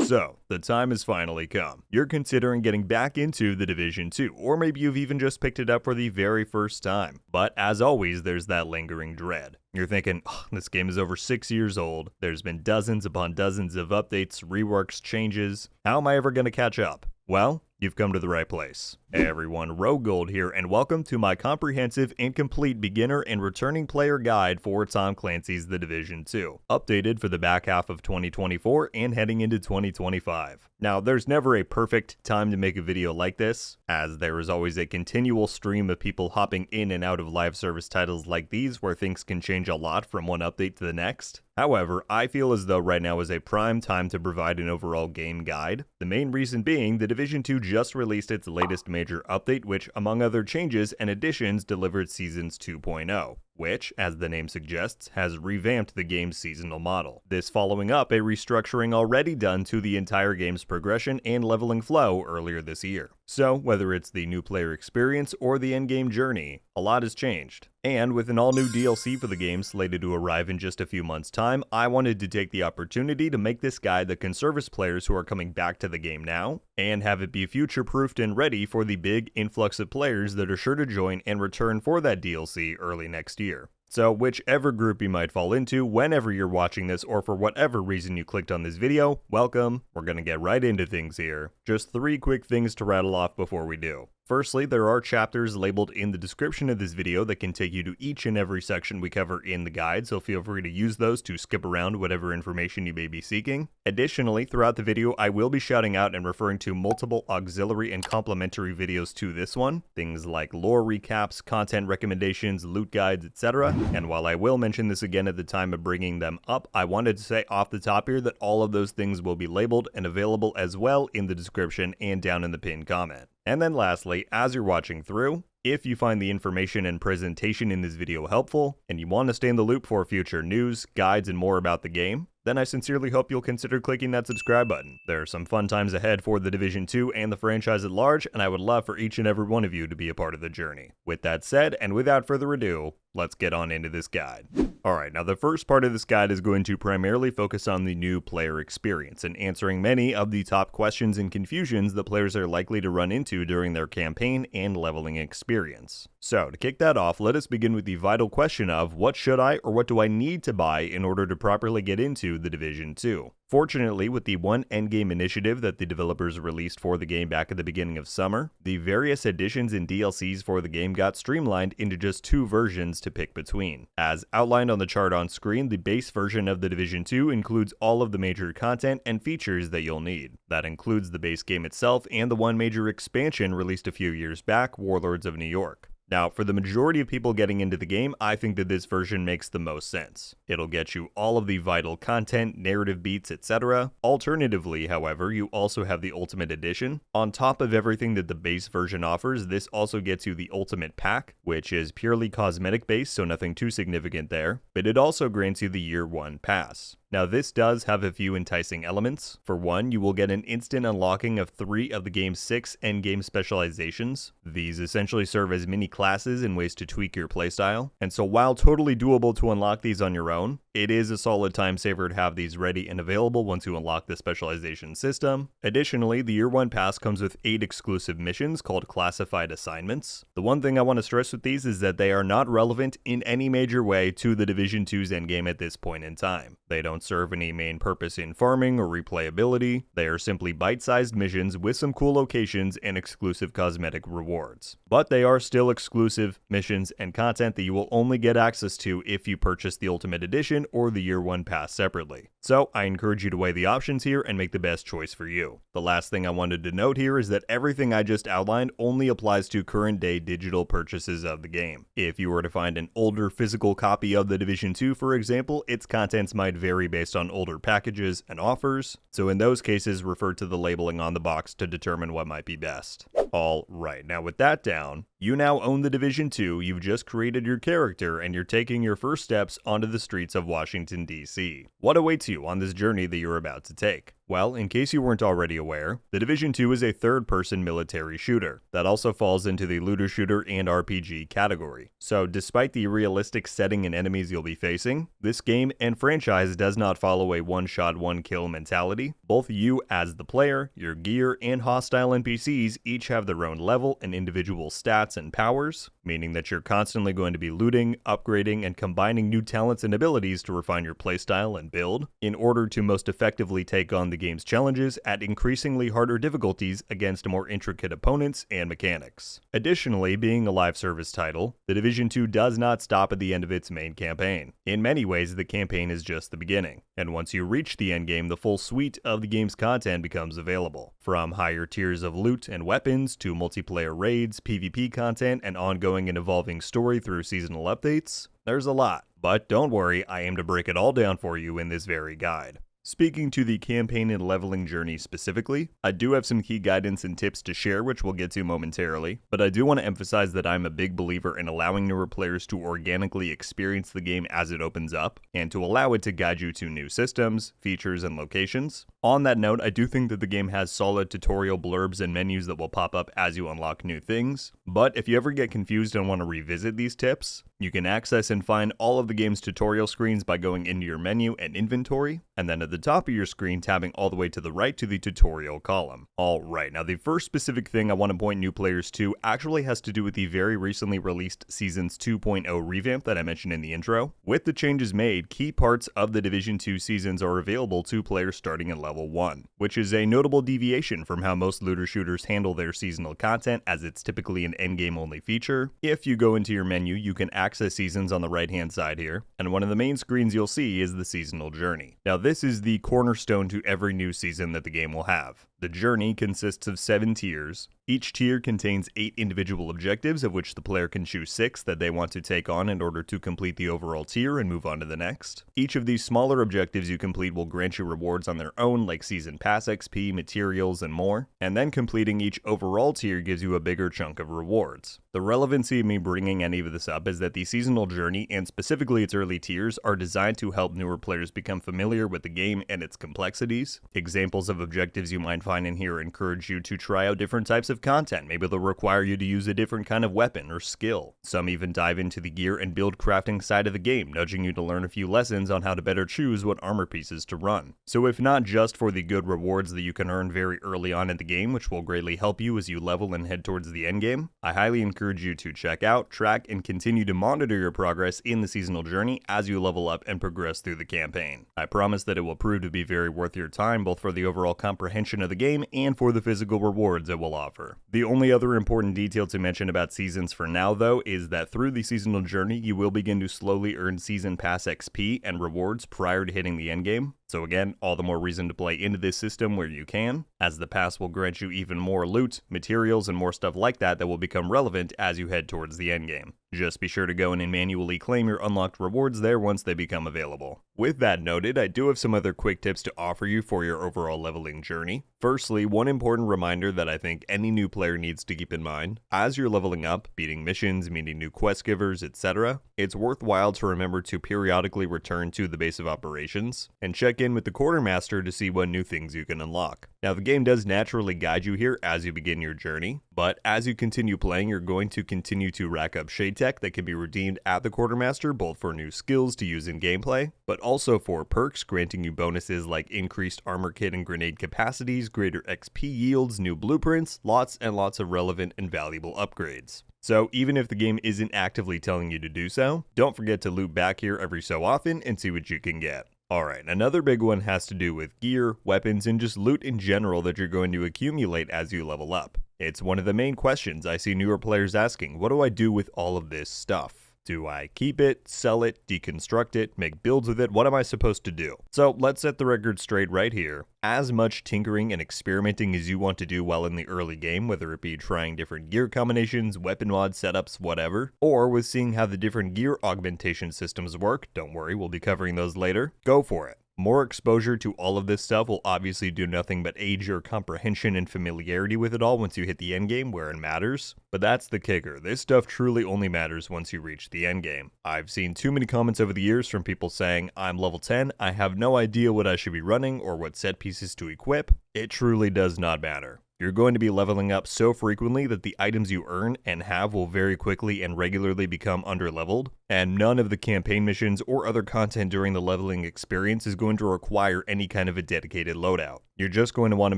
So, the time has finally come. You're considering getting back into The Division 2, or maybe you've even just picked it up for the very first time. But as always, there's that lingering dread. You're thinking, this game is over 6 years old, there's been dozens upon dozens of updates, reworks, changes. How am I ever going to catch up? Well, you've come to the right place. Hey everyone, Rogue Gold here, and welcome to my comprehensive and complete beginner and returning player guide for Tom Clancy's The Division 2, updated for the back half of 2024 and heading into 2025. Now, there's never a perfect time to make a video like this, as there is always a continual stream of people hopping in and out of live service titles like these where things can change a lot from one update to the next. However, I feel as though right now is a prime time to provide an overall game guide. The main reason being, The Division 2 just released its latest major update, which, among other changes and additions, delivered Seasons 2.0. which, as the name suggests, has revamped the game's seasonal model. This following up a restructuring already done to the entire game's progression and leveling flow earlier this year. So, whether it's the new player experience or the endgame journey, a lot has changed. And with an all-new DLC for the game slated to arrive in just a few months' time, I wanted to take the opportunity to make this guide that can service players who are coming back to the game now, and have it be future-proofed and ready for the big influx of players that are sure to join and return for that DLC early next year. So whichever group you might fall into, whenever you're watching this, or for whatever reason you clicked on this video, welcome. We're gonna get right into things here. Just 3 quick things to rattle off before we do. Firstly, there are chapters labeled in the description of this video that can take you to each and every section we cover in the guide, so feel free to use those to skip around whatever information you may be seeking. Additionally, throughout the video, I will be shouting out and referring to multiple auxiliary and complementary videos to this one, things like lore recaps, content recommendations, loot guides, etc. And while I will mention this again at the time of bringing them up, I wanted to say off the top here that all of those things will be labeled and available as well in the description and down in the pinned comment. And then lastly, as you're watching through, if you find the information and presentation in this video helpful, and you want to stay in the loop for future news, guides, and more about the game, then I sincerely hope you'll consider clicking that subscribe button. There are some fun times ahead for The Division 2 and the franchise at large, and I would love for each and every one of you to be a part of the journey. With that said, and without further ado, let's get on into this guide. Alright, now the first part of this guide is going to primarily focus on the new player experience and answering many of the top questions and confusions that players are likely to run into during their campaign and leveling experience. So, to kick that off, let us begin with the vital question of what should I or what do I need to buy in order to properly get into The Division 2? Fortunately, with the one endgame initiative that the developers released for the game back at the beginning of summer, the various additions and DLCs for the game got streamlined into just 2 versions to pick between. As outlined on the chart on screen, the base version of The Division 2 includes all of the major content and features that you'll need. That includes the base game itself and the one major expansion released a few years back, Warlords of New York. Now, for the majority of people getting into the game, I think that this version makes the most sense. It'll get you all of the vital content, narrative beats, etc. Alternatively, however, you also have the Ultimate Edition. On top of everything that the base version offers, this also gets you the Ultimate Pack, which is purely cosmetic based, so nothing too significant there, but it also grants you the Year 1 Pass. Now this does have a few enticing elements. For one, you will get an instant unlocking of 3 of the game's 6 endgame specializations. These essentially serve as mini classes and ways to tweak your playstyle, and so while totally doable to unlock these on your own, it is a solid time saver to have these ready and available once you unlock the specialization system. Additionally, the Year 1 Pass comes with 8 exclusive missions called Classified Assignments. The one thing I want to stress with these is that they are not relevant in any major way to The Division 2's endgame at this point in time. They don't serve any main purpose in farming or replayability. They are simply bite-sized missions with some cool locations and exclusive cosmetic rewards. But they are still exclusive missions and content that you will only get access to if you purchase the Ultimate Edition or the Year 1 Pass separately. So I encourage you to weigh the options here and make the best choice for you. The last thing I wanted to note here is that everything I just outlined only applies to current day digital purchases of the game. If you were to find an older physical copy of The Division 2, for example, its contents might vary based on older packages and offers, so in those cases refer to the labeling on the box to determine what might be best. Alright, now with that down, you now own The Division 2, you've just created your character, and you're taking your first steps onto the streets of Washington, D.C. What awaits you on this journey that you're about to take? Well, in case you weren't already aware, The Division 2 is a third-person military shooter that also falls into the looter shooter and RPG category. So despite the realistic setting and enemies you'll be facing, this game and franchise does not follow a one-shot, one-kill mentality. Both you as the player, your gear, and hostile NPCs each have their own level and individual stats and powers, meaning that you're constantly going to be looting, upgrading, and combining new talents and abilities to refine your playstyle and build, in order to most effectively take on the game's challenges at increasingly harder difficulties against more intricate opponents and mechanics. Additionally, being a live service title, The Division 2 does not stop at the end of its main campaign. In many ways, the campaign is just the beginning, and once you reach the endgame, the full suite of the game's content becomes available. From higher tiers of loot and weapons to multiplayer raids, PvP content, and ongoing and evolving story through seasonal updates, there's a lot. But don't worry, I aim to break it all down for you in this very guide. Speaking to the campaign and leveling journey specifically, I do have some key guidance and tips to share, which we'll get to momentarily, but I do want to emphasize that I'm a big believer in allowing newer players to organically experience the game as it opens up, and to allow it to guide you to new systems, features, and locations. On that note, I do think that the game has solid tutorial blurbs and menus that will pop up as you unlock new things, but if you ever get confused and want to revisit these tips, you can access and find all of the game's tutorial screens by going into your menu and inventory, and then at the top of your screen tabbing all the way to the right to the tutorial column. Alright, now the first specific thing I want to point new players to actually has to do with the very recently released Seasons 2.0 revamp that I mentioned in the intro. With the changes made, key parts of the Division 2 seasons are available to players starting at level 1, which is a notable deviation from how most looter shooters handle their seasonal content, as it's typically an endgame only feature. If you go into your menu, you can access seasons on the right hand side here, and one of the main screens you'll see is the seasonal journey. Now this is the cornerstone to every new season that the game will have. The journey consists of 7 tiers. Each tier contains 8 individual objectives, of which the player can choose 6 that they want to take on in order to complete the overall tier and move on to the next. Each of these smaller objectives you complete will grant you rewards on their own, like Season Pass XP, materials, and more, and then completing each overall tier gives you a bigger chunk of rewards. The relevancy of me bringing any of this up is that the seasonal journey, and specifically its early tiers, are designed to help newer players become familiar with the game and its complexities. Examples of objectives you might find in here encourage you to try out different types of content. Maybe they'll require you to use a different kind of weapon or skill. Some even dive into the gear and build crafting side of the game, nudging you to learn a few lessons on how to better choose what armor pieces to run. So if not just for the good rewards that you can earn very early on in the game, which will greatly help you as you level and head towards the endgame, I highly encourage you to check out, track, and continue to monitor your progress in the seasonal journey as you level up and progress through the campaign. I promise that it will prove to be very worth your time, both for the overall comprehension of the game and for the physical rewards it will offer. The only other important detail to mention about seasons for now, though, is that through the seasonal journey, you will begin to slowly earn Season Pass XP and rewards prior to hitting the endgame. So again, all the more reason to play into this system where you can, as the pass will grant you even more loot, materials, and more stuff like that will become relevant as you head towards the endgame. Just be sure to go in and manually claim your unlocked rewards there once they become available. With that noted, I do have some other quick tips to offer you for your overall leveling journey. Firstly, one important reminder that I think any new player needs to keep in mind: as you're leveling up, beating missions, meeting new quest givers, etc., it's worthwhile to remember to periodically return to the base of operations and check in with the quartermaster to see what new things you can unlock. Now, the game does naturally guide you here as you begin your journey, but as you continue playing, you're going to continue to rack up shade tech that can be redeemed at the quartermaster, both for new skills to use in gameplay, but also for perks granting you bonuses like increased armor kit and grenade capacities, greater XP yields, new blueprints, lots and lots of relevant and valuable upgrades. So even if the game isn't actively telling you to do so, don't forget to loop back here every so often and see what you can get. Alright, another big one has to do with gear, weapons, and just loot in general that you're going to accumulate as you level up. It's one of the main questions I see newer players asking: what do I do with all of this stuff? Do I keep it, sell it, deconstruct it, make builds with it? What am I supposed to do? So let's set the record straight right here. As much tinkering and experimenting as you want to do while in the early game, whether it be trying different gear combinations, weapon mod setups, whatever, or with seeing how the different gear augmentation systems work, don't worry, we'll be covering those later, go for it. More exposure to all of this stuff will obviously do nothing but aid your comprehension and familiarity with it all once you hit the endgame where it matters. But that's the kicker, this stuff truly only matters once you reach the endgame. I've seen too many comments over the years from people saying, I'm level 10, I have no idea what I should be running or what set pieces to equip. It truly does not matter. You're going to be leveling up so frequently that the items you earn and have will very quickly and regularly become underleveled, and none of the campaign missions or other content during the leveling experience is going to require any kind of a dedicated loadout. You're just going to want to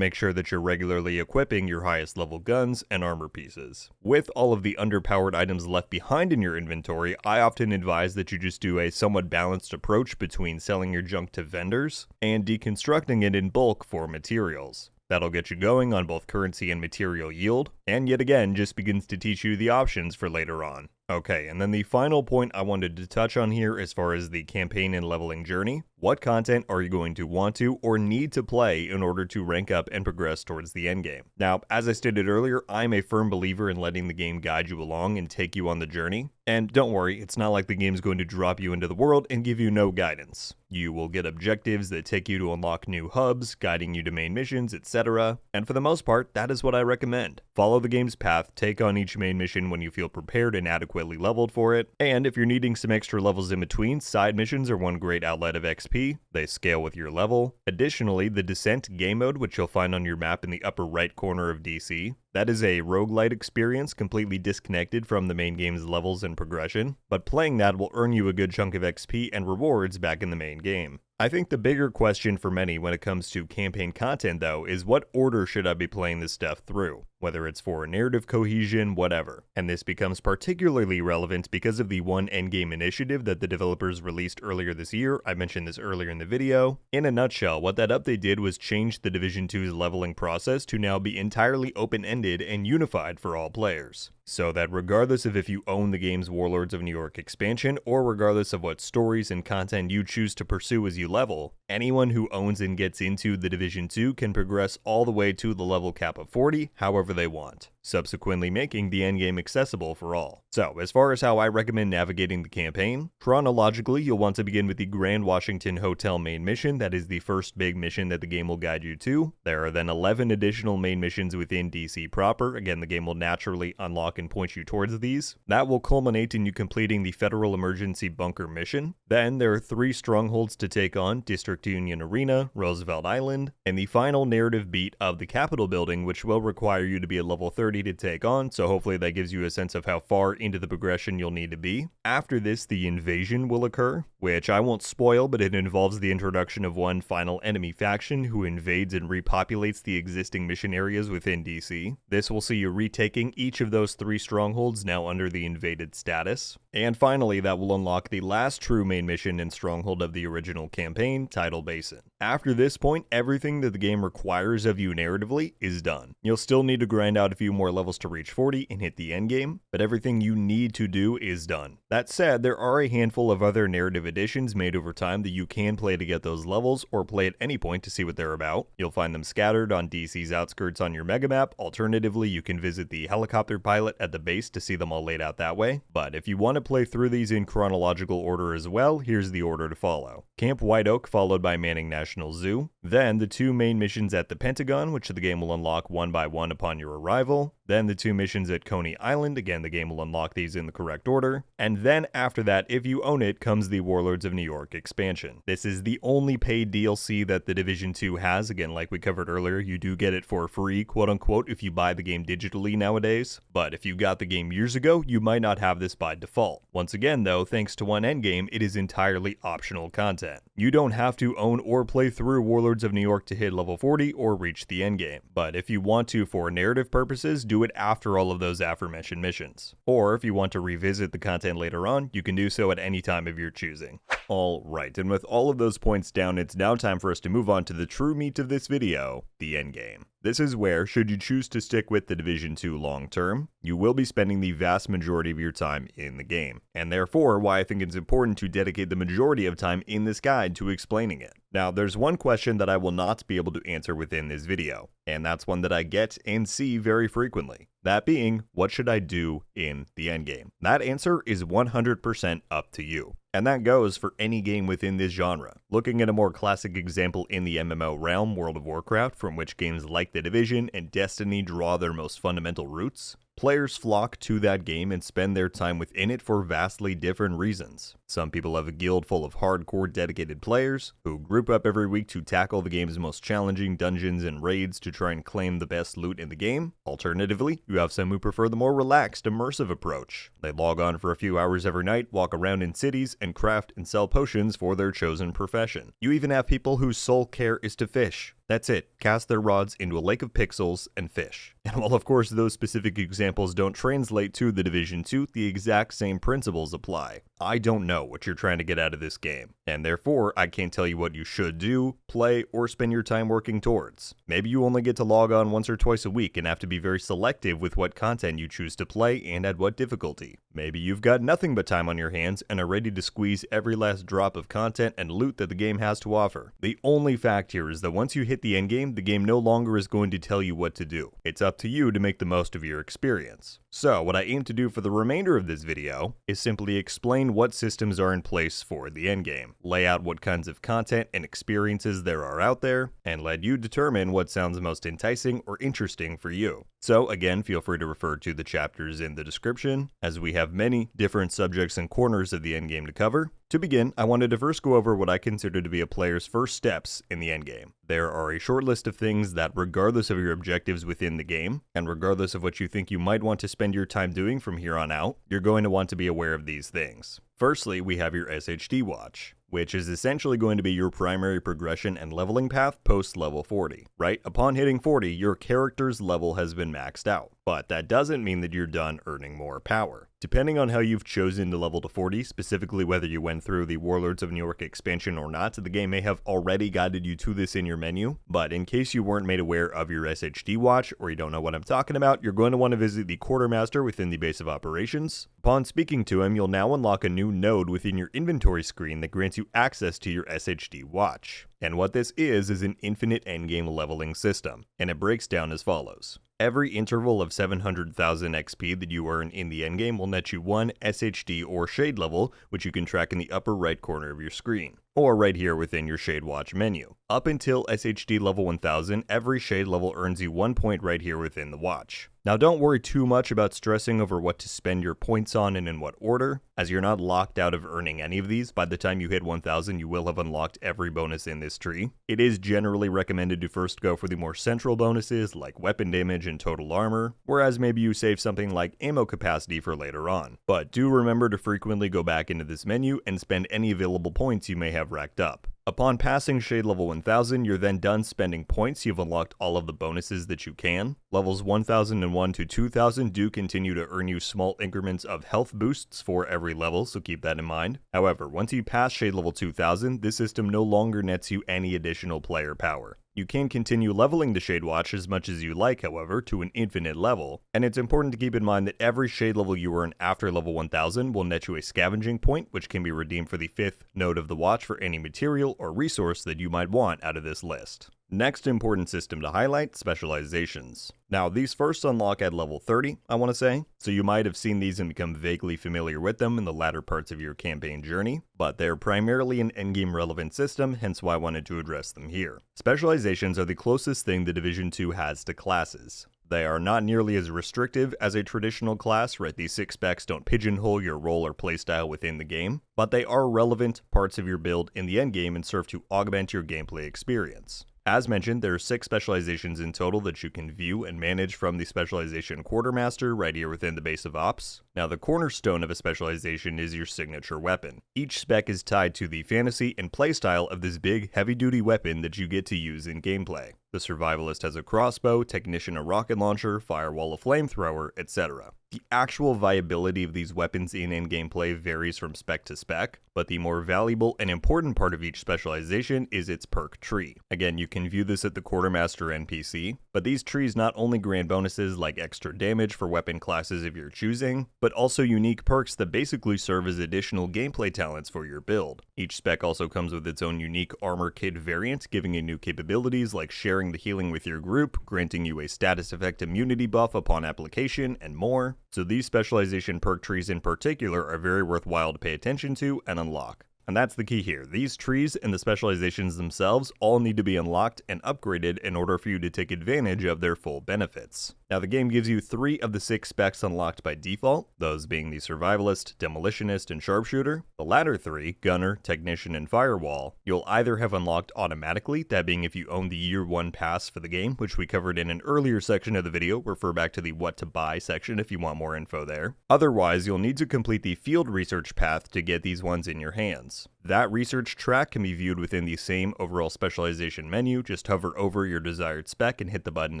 make sure that you're regularly equipping your highest level guns and armor pieces. With all of the underpowered items left behind in your inventory, I often advise that you just do a somewhat balanced approach between selling your junk to vendors and deconstructing it in bulk for materials. That'll get you going on both currency and material yield, and yet again just begins to teach you the options for later on. Okay, and then the final point I wanted to touch on here as far as the campaign and leveling journey. What content are you going to want to or need to play in order to rank up and progress towards the endgame? Now, as I stated earlier, I'm a firm believer in letting the game guide you along and take you on the journey. And don't worry, it's not like the game's going to drop you into the world and give you no guidance. You will get objectives that take you to unlock new hubs, guiding you to main missions, etc. And for the most part, that is what I recommend. Follow the game's path, take on each main mission when you feel prepared and adequately leveled for it, and if you're needing some extra levels in between, side missions are one great outlet of XP. They scale with your level. Additionally, the Descent game mode, which you'll find on your map in the upper right corner of DC, that is a roguelite experience completely disconnected from the main game's levels and progression, but playing that will earn you a good chunk of XP and rewards back in the main game. I think the bigger question for many when it comes to campaign content though is what order should I be playing this stuff through? Whether it's for narrative cohesion, whatever. And this becomes particularly relevant because of the One Endgame initiative that the developers released earlier this year. I mentioned this earlier in the video. In a nutshell, what that update did was change the Division 2's leveling process to now be entirely open-ended and unified for all players. So that regardless of if you own the game's Warlords of New York expansion, or regardless of what stories and content you choose to pursue as you level, anyone who owns and gets into the Division 2 can progress all the way to the level cap of 40, however they want, subsequently making the endgame accessible for all. So, as far as how I recommend navigating the campaign, chronologically you'll want to begin with the Grand Washington Hotel main mission. That is the first big mission that the game will guide you to. There are then 11 additional main missions within DC proper. Again, the game will naturally unlock and point you towards these. That will culminate in you completing the Federal Emergency Bunker mission. Then there are 3 strongholds to take on: District Union Arena, Roosevelt Island, and the final narrative beat of the Capitol building, which will require you to be at level 30 to take on, so hopefully that gives you a sense of how far into the progression you'll need to be. After this, the invasion will occur, which I won't spoil, but it involves the introduction of one final enemy faction who invades and repopulates the existing mission areas within DC. This will see you retaking each of those 3 strongholds now under the invaded status. And finally, that will unlock the last true main mission and stronghold of the original campaign, Tidal Basin. After this point, everything that the game requires of you narratively is done. You'll still need to grind out a few more levels to reach 40 and hit the endgame, but everything you need to do is done. That said, there are a handful of other narrative additions made over time that you can play to get those levels, or play at any point to see what they're about. You'll find them scattered on DC's outskirts on your megamap. Alternatively, you can visit the helicopter pilot at the base to see them all laid out that way. But if you want to play through these in chronological order as well, here's the order to follow. Camp White Oak followed by Manning National Zoo, then the 2 main missions at the Pentagon, which the game will unlock one by one upon your arrival, then the 2 missions at Coney Island, again the game will unlock these in the correct order, and then after that, if you own it, comes the Warlords of New York expansion. This is the only paid DLC that the Division 2 has. Again, like we covered earlier, you do get it for free, quote unquote, if you buy the game digitally nowadays, but if you got the game years ago, you might not have this by default. Once again though, thanks to One Endgame, it is entirely optional content. You don't have to own or play through Warlords of New York to hit level 40 or reach the endgame, but if you want to for narrative purposes, do it after all of those aforementioned missions. Or if you want to revisit the content later on, you can do so at any time of your choosing. Alright, and with all of those points down, it's now time for us to move on to the true meat of this video, the endgame. This is where, should you choose to stick with the Division 2 long term, you will be spending the vast majority of your time in the game, and therefore why I think it's important to dedicate the majority of time in this guide guide to explaining it. Now, there's one question that I will not be able to answer within this video, and that's one that I get and see very frequently. That being, what should I do in the endgame? That answer is 100% up to you. And that goes for any game within this genre. Looking at a more classic example in the MMO realm, World of Warcraft, from which games like The Division and Destiny draw their most fundamental roots, players flock to that game and spend their time within it for vastly different reasons. Some people have a guild full of hardcore dedicated players who group up every week to tackle the game's most challenging dungeons and raids to try and claim the best loot in the game. Alternatively, you have some who prefer the more relaxed, immersive approach. They log on for a few hours every night, walk around in cities, and craft and sell potions for their chosen profession. You even have people whose sole care is to fish. That's it, cast their rods into a lake of pixels and fish. And while of course those specific examples don't translate to The Division 2, the exact same principles apply. I don't know what you're trying to get out of this game, and therefore I can't tell you what you should do, play, or spend your time working towards. Maybe you only get to log on once or twice a week and have to be very selective with what content you choose to play and at what difficulty. Maybe you've got nothing but time on your hands and are ready to squeeze every last drop of content and loot that the game has to offer. The only fact here is that once you hit the endgame, the game no longer is going to tell you what to do. It's up to you to make the most of your experience. So what I aim to do for the remainder of this video is simply explain what systems are in place for the endgame, lay out what kinds of content and experiences there are out there, and let you determine what sounds most enticing or interesting for you. So again, feel free to refer to the chapters in the description, as we have many different subjects and corners of the endgame to cover. To begin, I wanted to first go over what I consider to be a player's first steps in the endgame. There are a short list of things that, regardless of your objectives within the game, and regardless of what you think you might want to spend your time doing from here on out, you're going to want to be aware of these things. Firstly, we have your SHD watch, which is essentially going to be your primary progression and leveling path post level 40, right? Upon hitting 40, your character's level has been maxed out, but that doesn't mean that you're done earning more power. Depending on how you've chosen to level to 40, specifically whether you went through the Warlords of New York expansion or not, the game may have already guided you to this in your menu, but in case you weren't made aware of your SHD watch, or you don't know what I'm talking about, you're going to want to visit the Quartermaster within the base of operations. Upon speaking to him, you'll now unlock a new node within your inventory screen that grants you access to your SHD watch. And what this is an infinite endgame leveling system, and it breaks down as follows. Every interval of 700,000 XP that you earn in the endgame will net you one SHD or shade level, which you can track in the upper right corner of your screen, or right here within your Shade Watch menu. Up until SHD level 1000, every shade level earns you 1 point right here within the watch. Now don't worry too much about stressing over what to spend your points on and in what order, as you're not locked out of earning any of these. By the time you hit 1000, you will have unlocked every bonus in this tree. It is generally recommended to first go for the more central bonuses like weapon damage and total armor, whereas maybe you save something like ammo capacity for later on. But do remember to frequently go back into this menu and spend any available points you may have racked up. Upon passing shade level 1000, you're then done spending points. You've unlocked all of the bonuses that you can. Levels 1001 to 2000 do continue to earn you small increments of health boosts for every level, so keep that in mind. However, once you pass shade level 2000, this system no longer nets you any additional player power. You can continue leveling the Shade Watch as much as you like, however, to an infinite level, and it's important to keep in mind that every shade level you earn after level 1000 will net you a scavenging point, which can be redeemed for the 5th node of the watch for any material or resource that you might want out of this list. Next important system to highlight, specializations. Now these first unlock at level 30, I want to say, so you might have seen these and become vaguely familiar with them in the latter parts of your campaign journey, but they're primarily an endgame relevant system, hence why I wanted to address them here. Specializations are the closest thing the Division 2 has to classes. They are not nearly as restrictive as a traditional class, right? These 6 specs don't pigeonhole your role or playstyle within the game, but they are relevant parts of your build in the endgame and serve to augment your gameplay experience. As mentioned, there are 6 specializations in total that you can view and manage from the specialization Quartermaster right here within the base of ops. Now the cornerstone of a specialization is your signature weapon. Each spec is tied to the fantasy and playstyle of this big heavy-duty weapon that you get to use in gameplay. The survivalist has a crossbow, technician a rocket launcher, firewall a flamethrower, etc. The actual viability of these weapons in in-game play varies from spec to spec, but the more valuable and important part of each specialization is its perk tree. Again, you can view this at the Quartermaster NPC, but these trees not only grant bonuses like extra damage for weapon classes of your choosing, but also unique perks that basically serve as additional gameplay talents for your build. Each spec also comes with its own unique armor kit variant, giving you new capabilities like sharing the healing with your group, granting you a status effect immunity buff upon application, and more. So these specialization perk trees in particular are very worthwhile to pay attention to and unlock. And that's the key here. These trees and the specializations themselves all need to be unlocked and upgraded in order for you to take advantage of their full benefits. Now the game gives you 3 of the 6 specs unlocked by default, those being the Survivalist, Demolitionist, and Sharpshooter. The latter 3, Gunner, Technician, and Firewall, you'll either have unlocked automatically, that being if you own the Year 1 pass for the game, which we covered in an earlier section of the video. Refer back to the What to Buy section if you want more info there. Otherwise, you'll need to complete the Field Research path to get these ones in your hands. That research track can be viewed within the same overall specialization menu. Just hover over your desired spec and hit the button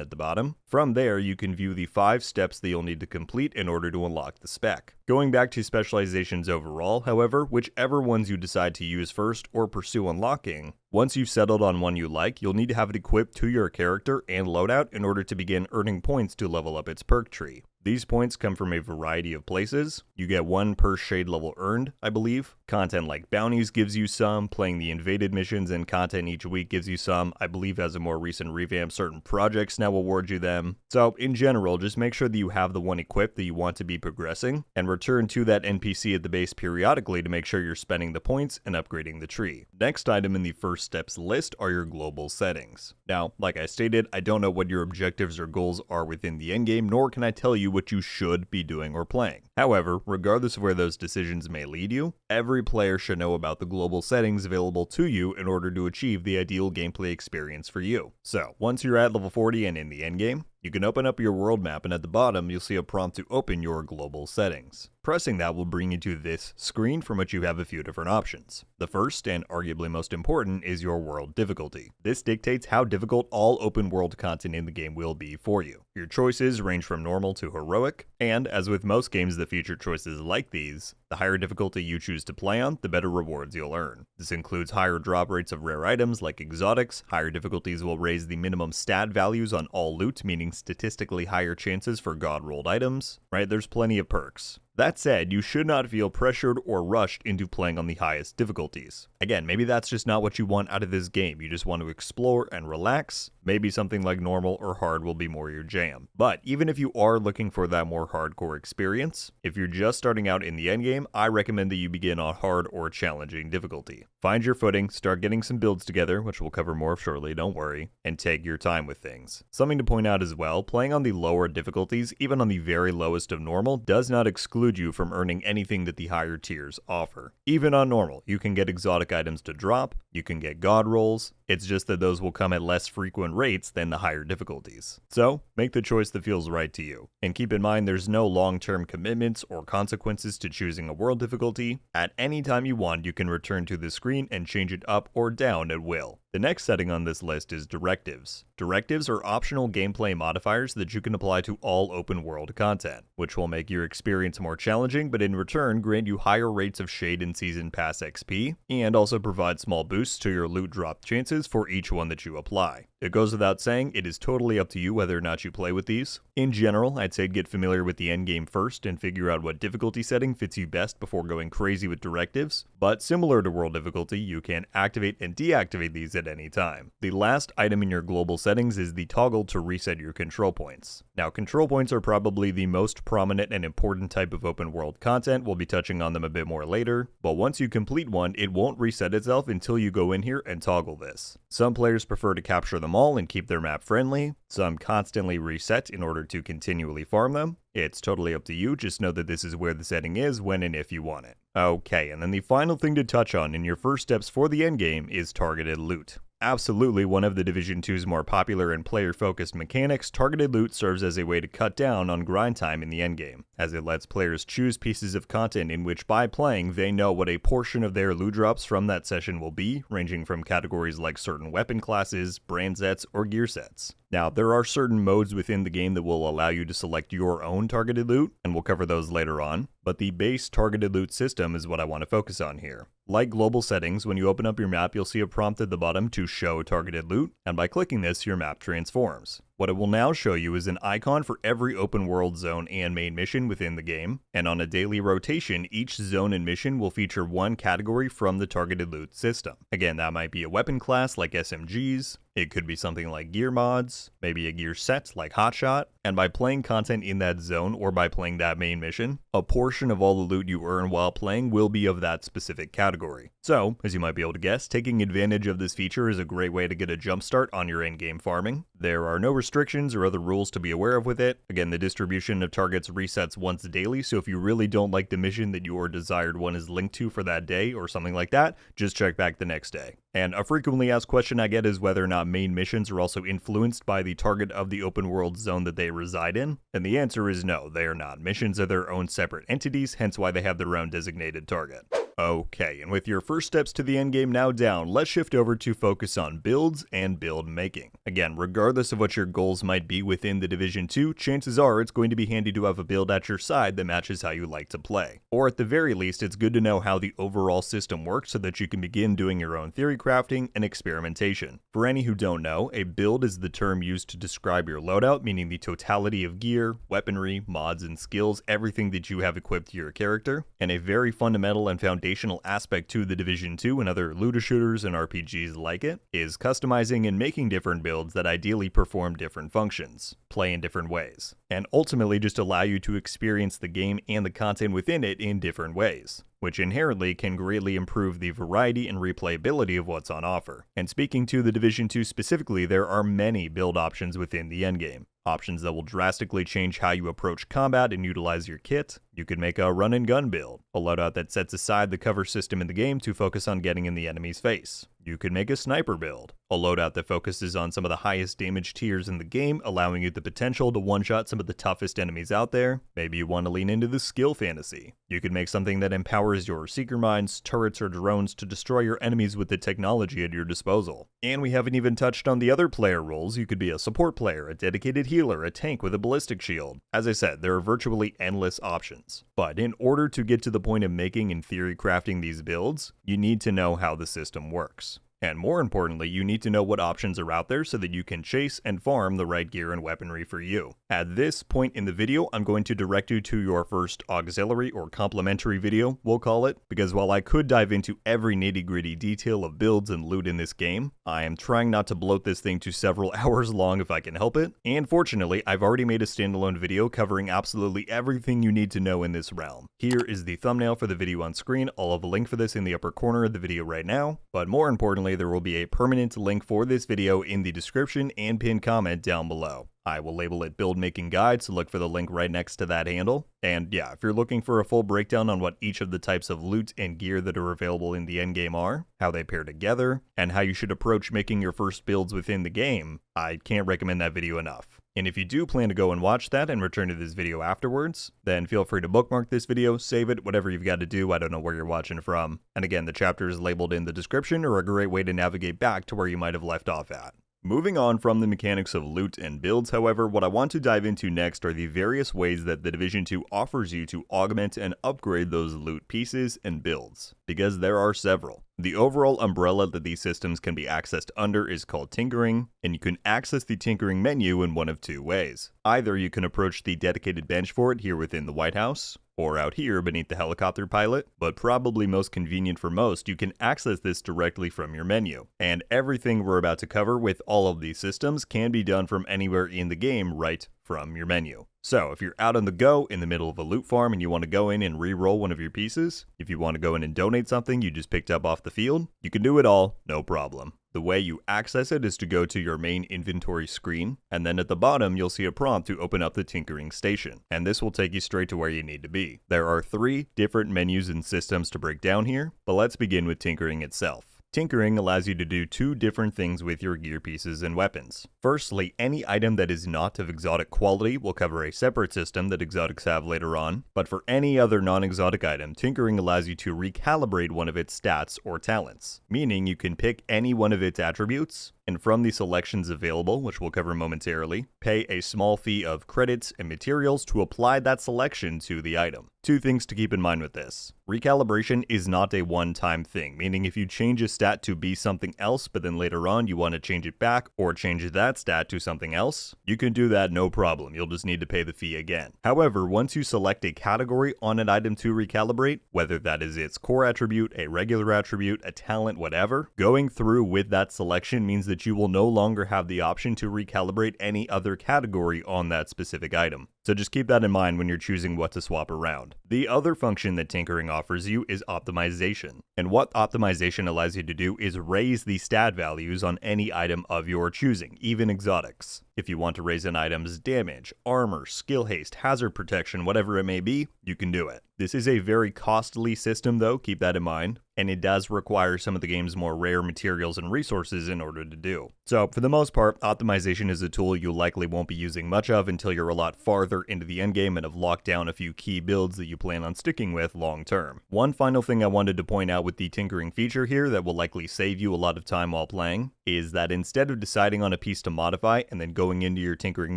at the bottom. From there, you can view the 5 steps that you'll need to complete in order to unlock the spec. Going back to specializations overall, however, whichever ones you decide to use first or pursue unlocking, once you've settled on one you like, you'll need to have it equipped to your character and loadout in order to begin earning points to level up its perk tree. These points come from a variety of places. You get 1 per shade level earned, I believe. Content like bounties gives you some, playing the invaded missions and content each week gives you some. I believe as a more recent revamp, certain projects now award you them. So in general, just make sure that you have the one equipped that you want to be progressing, and return to that NPC at the base periodically to make sure you're spending the points and upgrading the tree. Next item in the first steps list are your global settings. Now, like I stated, I don't know what your objectives or goals are within the endgame, nor can I tell you what you should be doing or playing. However, regardless of where those decisions may lead you, every player should know about the global settings available to you in order to achieve the ideal gameplay experience for you. So, once you're at level 40 and in the endgame, you can open up your world map, and at the bottom you'll see a prompt to open your global settings. Pressing that will bring you to this screen, from which you have a few different options. The first, and arguably most important, is your world difficulty. This dictates how difficult all open world content in the game will be for you. Your choices range from normal to heroic, and as with most games that feature choices like these, the higher difficulty you choose to play on, the better rewards you'll earn. This includes higher drop rates of rare items like exotics. Higher difficulties will raise the minimum stat values on all loot, meaning statistically higher chances for god-rolled items, right? There's plenty of perks. That said, you should not feel pressured or rushed into playing on the highest difficulties. Again, maybe that's just not what you want out of this game. You just want to explore and relax. Maybe something like normal or hard will be more your jam. But even if you are looking for that more hardcore experience, if you're just starting out in the endgame, I recommend that you begin on hard or challenging difficulty. Find your footing, start getting some builds together, which we'll cover more shortly, don't worry, and take your time with things. Something to point out as well, playing on the lower difficulties, even on the very lowest of normal, does not exclude you from earning anything that the higher tiers offer. Even on normal, you can get exotic items to drop, you can get god rolls, it's just that those will come at less frequent rates than the higher difficulties. So, make the choice that feels right to you. And keep in mind there's no long-term commitments or consequences to choosing a world difficulty. At any time you want, you can return to the screen and change it up or down at will. The next setting on this list is directives. Directives are optional gameplay modifiers that you can apply to all open world content, which will make your experience more challenging, but in return grant you higher rates of Shade and Season Pass XP, and also provide small boosts to your loot drop chances for each one that you apply. It goes without saying, it is totally up to you whether or not you play with these. In general, I'd say get familiar with the endgame first and figure out what difficulty setting fits you best before going crazy with directives, but similar to world difficulty, you can activate and deactivate these at any time. The last item in your global settings is the toggle to reset your control points. Now, control points are probably the most prominent and important type of open world content. We'll be touching on them a bit more later, but once you complete one, it won't reset itself until you go in here and toggle this. Some players prefer to capture them all and keep their map friendly. Some constantly reset in order to continually farm them. It's totally up to you, just know that this is where the setting is when and if you want it. Okay, and then the final thing to touch on in your first steps for the endgame is targeted loot. Absolutely one of the Division 2's more popular and player-focused mechanics, targeted loot serves as a way to cut down on grind time in the endgame, as it lets players choose pieces of content in which by playing they know what a portion of their loot drops from that session will be, ranging from categories like certain weapon classes, brand sets, or gear sets. Now, there are certain modes within the game that will allow you to select your own targeted loot, and we'll cover those later on, but the base targeted loot system is what I want to focus on here. Like global settings, when you open up your map, you'll see a prompt at the bottom to show targeted loot, and by clicking this, your map transforms. What it will now show you is an icon for every open world zone and main mission within the game, and on a daily rotation, each zone and mission will feature one category from the targeted loot system. Again, that might be a weapon class like SMGs, it could be something like gear mods, maybe a gear set like Hotshot, and by playing content in that zone or by playing that main mission, a portion of all the loot you earn while playing will be of that specific category. So, as you might be able to guess, taking advantage of this feature is a great way to get a jump start on your endgame farming. There are no restrictions or other rules to be aware of with it. Again, the distribution of targets resets once daily, so if you really don't like the mission that your desired one is linked to for that day or something like that, just check back the next day. And a frequently asked question I get is whether or not main missions are also influenced by the target of the open world zone that they reside in, and the answer is no, they are not. Missions are their own separate entities, hence why they have their own designated target. Okay, and with your first steps to the endgame now down, let's shift over to focus on builds and build making. Again, regardless of what your goals might be within the Division 2, chances are it's going to be handy to have a build at your side that matches how you like to play. Or at the very least, it's good to know how the overall system works so that you can begin doing your own theory crafting and experimentation. For any who don't know, a build is the term used to describe your loadout, meaning the totality of gear, weaponry, mods, and skills, everything that you have equipped to your character, and a very fundamental and foundational aspect to the Division 2 and other looter shooters and RPGs like it is customizing and making different builds that ideally perform different functions, play in different ways, and ultimately just allow you to experience the game and the content within it in different ways, which inherently can greatly improve the variety and replayability of what's on offer. And speaking to the Division 2 specifically, there are many build options within the endgame. Options that will drastically change how you approach combat and utilize your kit. You could make a run and gun build, a loadout that sets aside the cover system in the game to focus on getting in the enemy's face. You could make a sniper build, a loadout that focuses on some of the highest damage tiers in the game, allowing you the potential to one-shot some of the toughest enemies out there. Maybe you want to lean into the skill fantasy. You could make something that empowers your seeker mines, turrets, or drones to destroy your enemies with the technology at your disposal. And we haven't even touched on the other player roles. You could be a support player, a dedicated healer, a tank with a ballistic shield. As I said, there are virtually endless options. But in order to get to the point of making and theory crafting these builds, you need to know how the system works. And more importantly, you need to know what options are out there so that you can chase and farm the right gear and weaponry for you. At this point in the video, I'm going to direct you to your first auxiliary or complementary video, we'll call it, because while I could dive into every nitty-gritty detail of builds and loot in this game, I am trying not to bloat this thing to several hours long if I can help it, and fortunately, I've already made a standalone video covering absolutely everything you need to know in this realm. Here is the thumbnail for the video on screen. I'll have a link for this in the upper corner of the video right now, but more importantly, there will be a permanent link for this video in the description and pinned comment down below. I will label it Build Making Guide, so look for the link right next to that handle. And yeah, if you're looking for a full breakdown on what each of the types of loot and gear that are available in the endgame are, how they pair together, and how you should approach making your first builds within the game, I can't recommend that video enough. And if you do plan to go and watch that and return to this video afterwards, then feel free to bookmark this video, save it, whatever you've got to do. I don't know where you're watching from. And again, the chapters labeled in the description are a great way to navigate back to where you might have left off at. Moving on from the mechanics of loot and builds, however, what I want to dive into next are the various ways that the Division 2 offers you to augment and upgrade those loot pieces and builds, because there are several. The overall umbrella that these systems can be accessed under is called tinkering, and you can access the tinkering menu in one of two ways. Either you can approach the dedicated bench for it here within the White House, or out here beneath the helicopter pilot, but probably most convenient for most, you can access this directly from your menu. And everything we're about to cover with all of these systems can be done from anywhere in the game right from your menu. So if you're out on the go in the middle of a loot farm and you want to go in and re-roll one of your pieces, if you want to go in and donate something you just picked up off the field, you can do it all, no problem. The way you access it is to go to your main inventory screen, and then at the bottom you'll see a prompt to open up the tinkering station, and this will take you straight to where you need to be. There are 3 different menus and systems to break down here, but let's begin with tinkering itself. Tinkering allows you to do 2 different things with your gear pieces and weapons. Firstly, any item that is not of exotic quality will cover a separate system that exotics have later on, but for any other non-exotic item, tinkering allows you to recalibrate one of its stats or talents, meaning you can pick any one of its attributes, and from the selections available, which we'll cover momentarily, pay a small fee of credits and materials to apply that selection to the item. Two things to keep in mind with this. Recalibration is not a one-time thing, meaning if you change a stat to be something else, but then later on you want to change it back or change that stat to something else, you can do that no problem. You'll just need to pay the fee again. However, once you select a category on an item to recalibrate, whether that is its core attribute, a regular attribute, a talent, whatever, going through with that selection means that you will no longer have the option to recalibrate any other category on that specific item. So just keep that in mind when you're choosing what to swap around. The other function that tinkering offers you is optimization. And what optimization allows you to do is raise the stat values on any item of your choosing, even exotics. If you want to raise an item's damage, armor, skill haste, hazard protection, whatever it may be, you can do it. This is a very costly system though, keep that in mind, and it does require some of the game's more rare materials and resources in order to do. So for the most part, optimization is a tool you likely won't be using much of until you're a lot farther into the endgame and have locked down a few key builds that you plan on sticking with long term. One final thing I wanted to point out with the tinkering feature here that will likely save you a lot of time while playing is that instead of deciding on a piece to modify and then going into your tinkering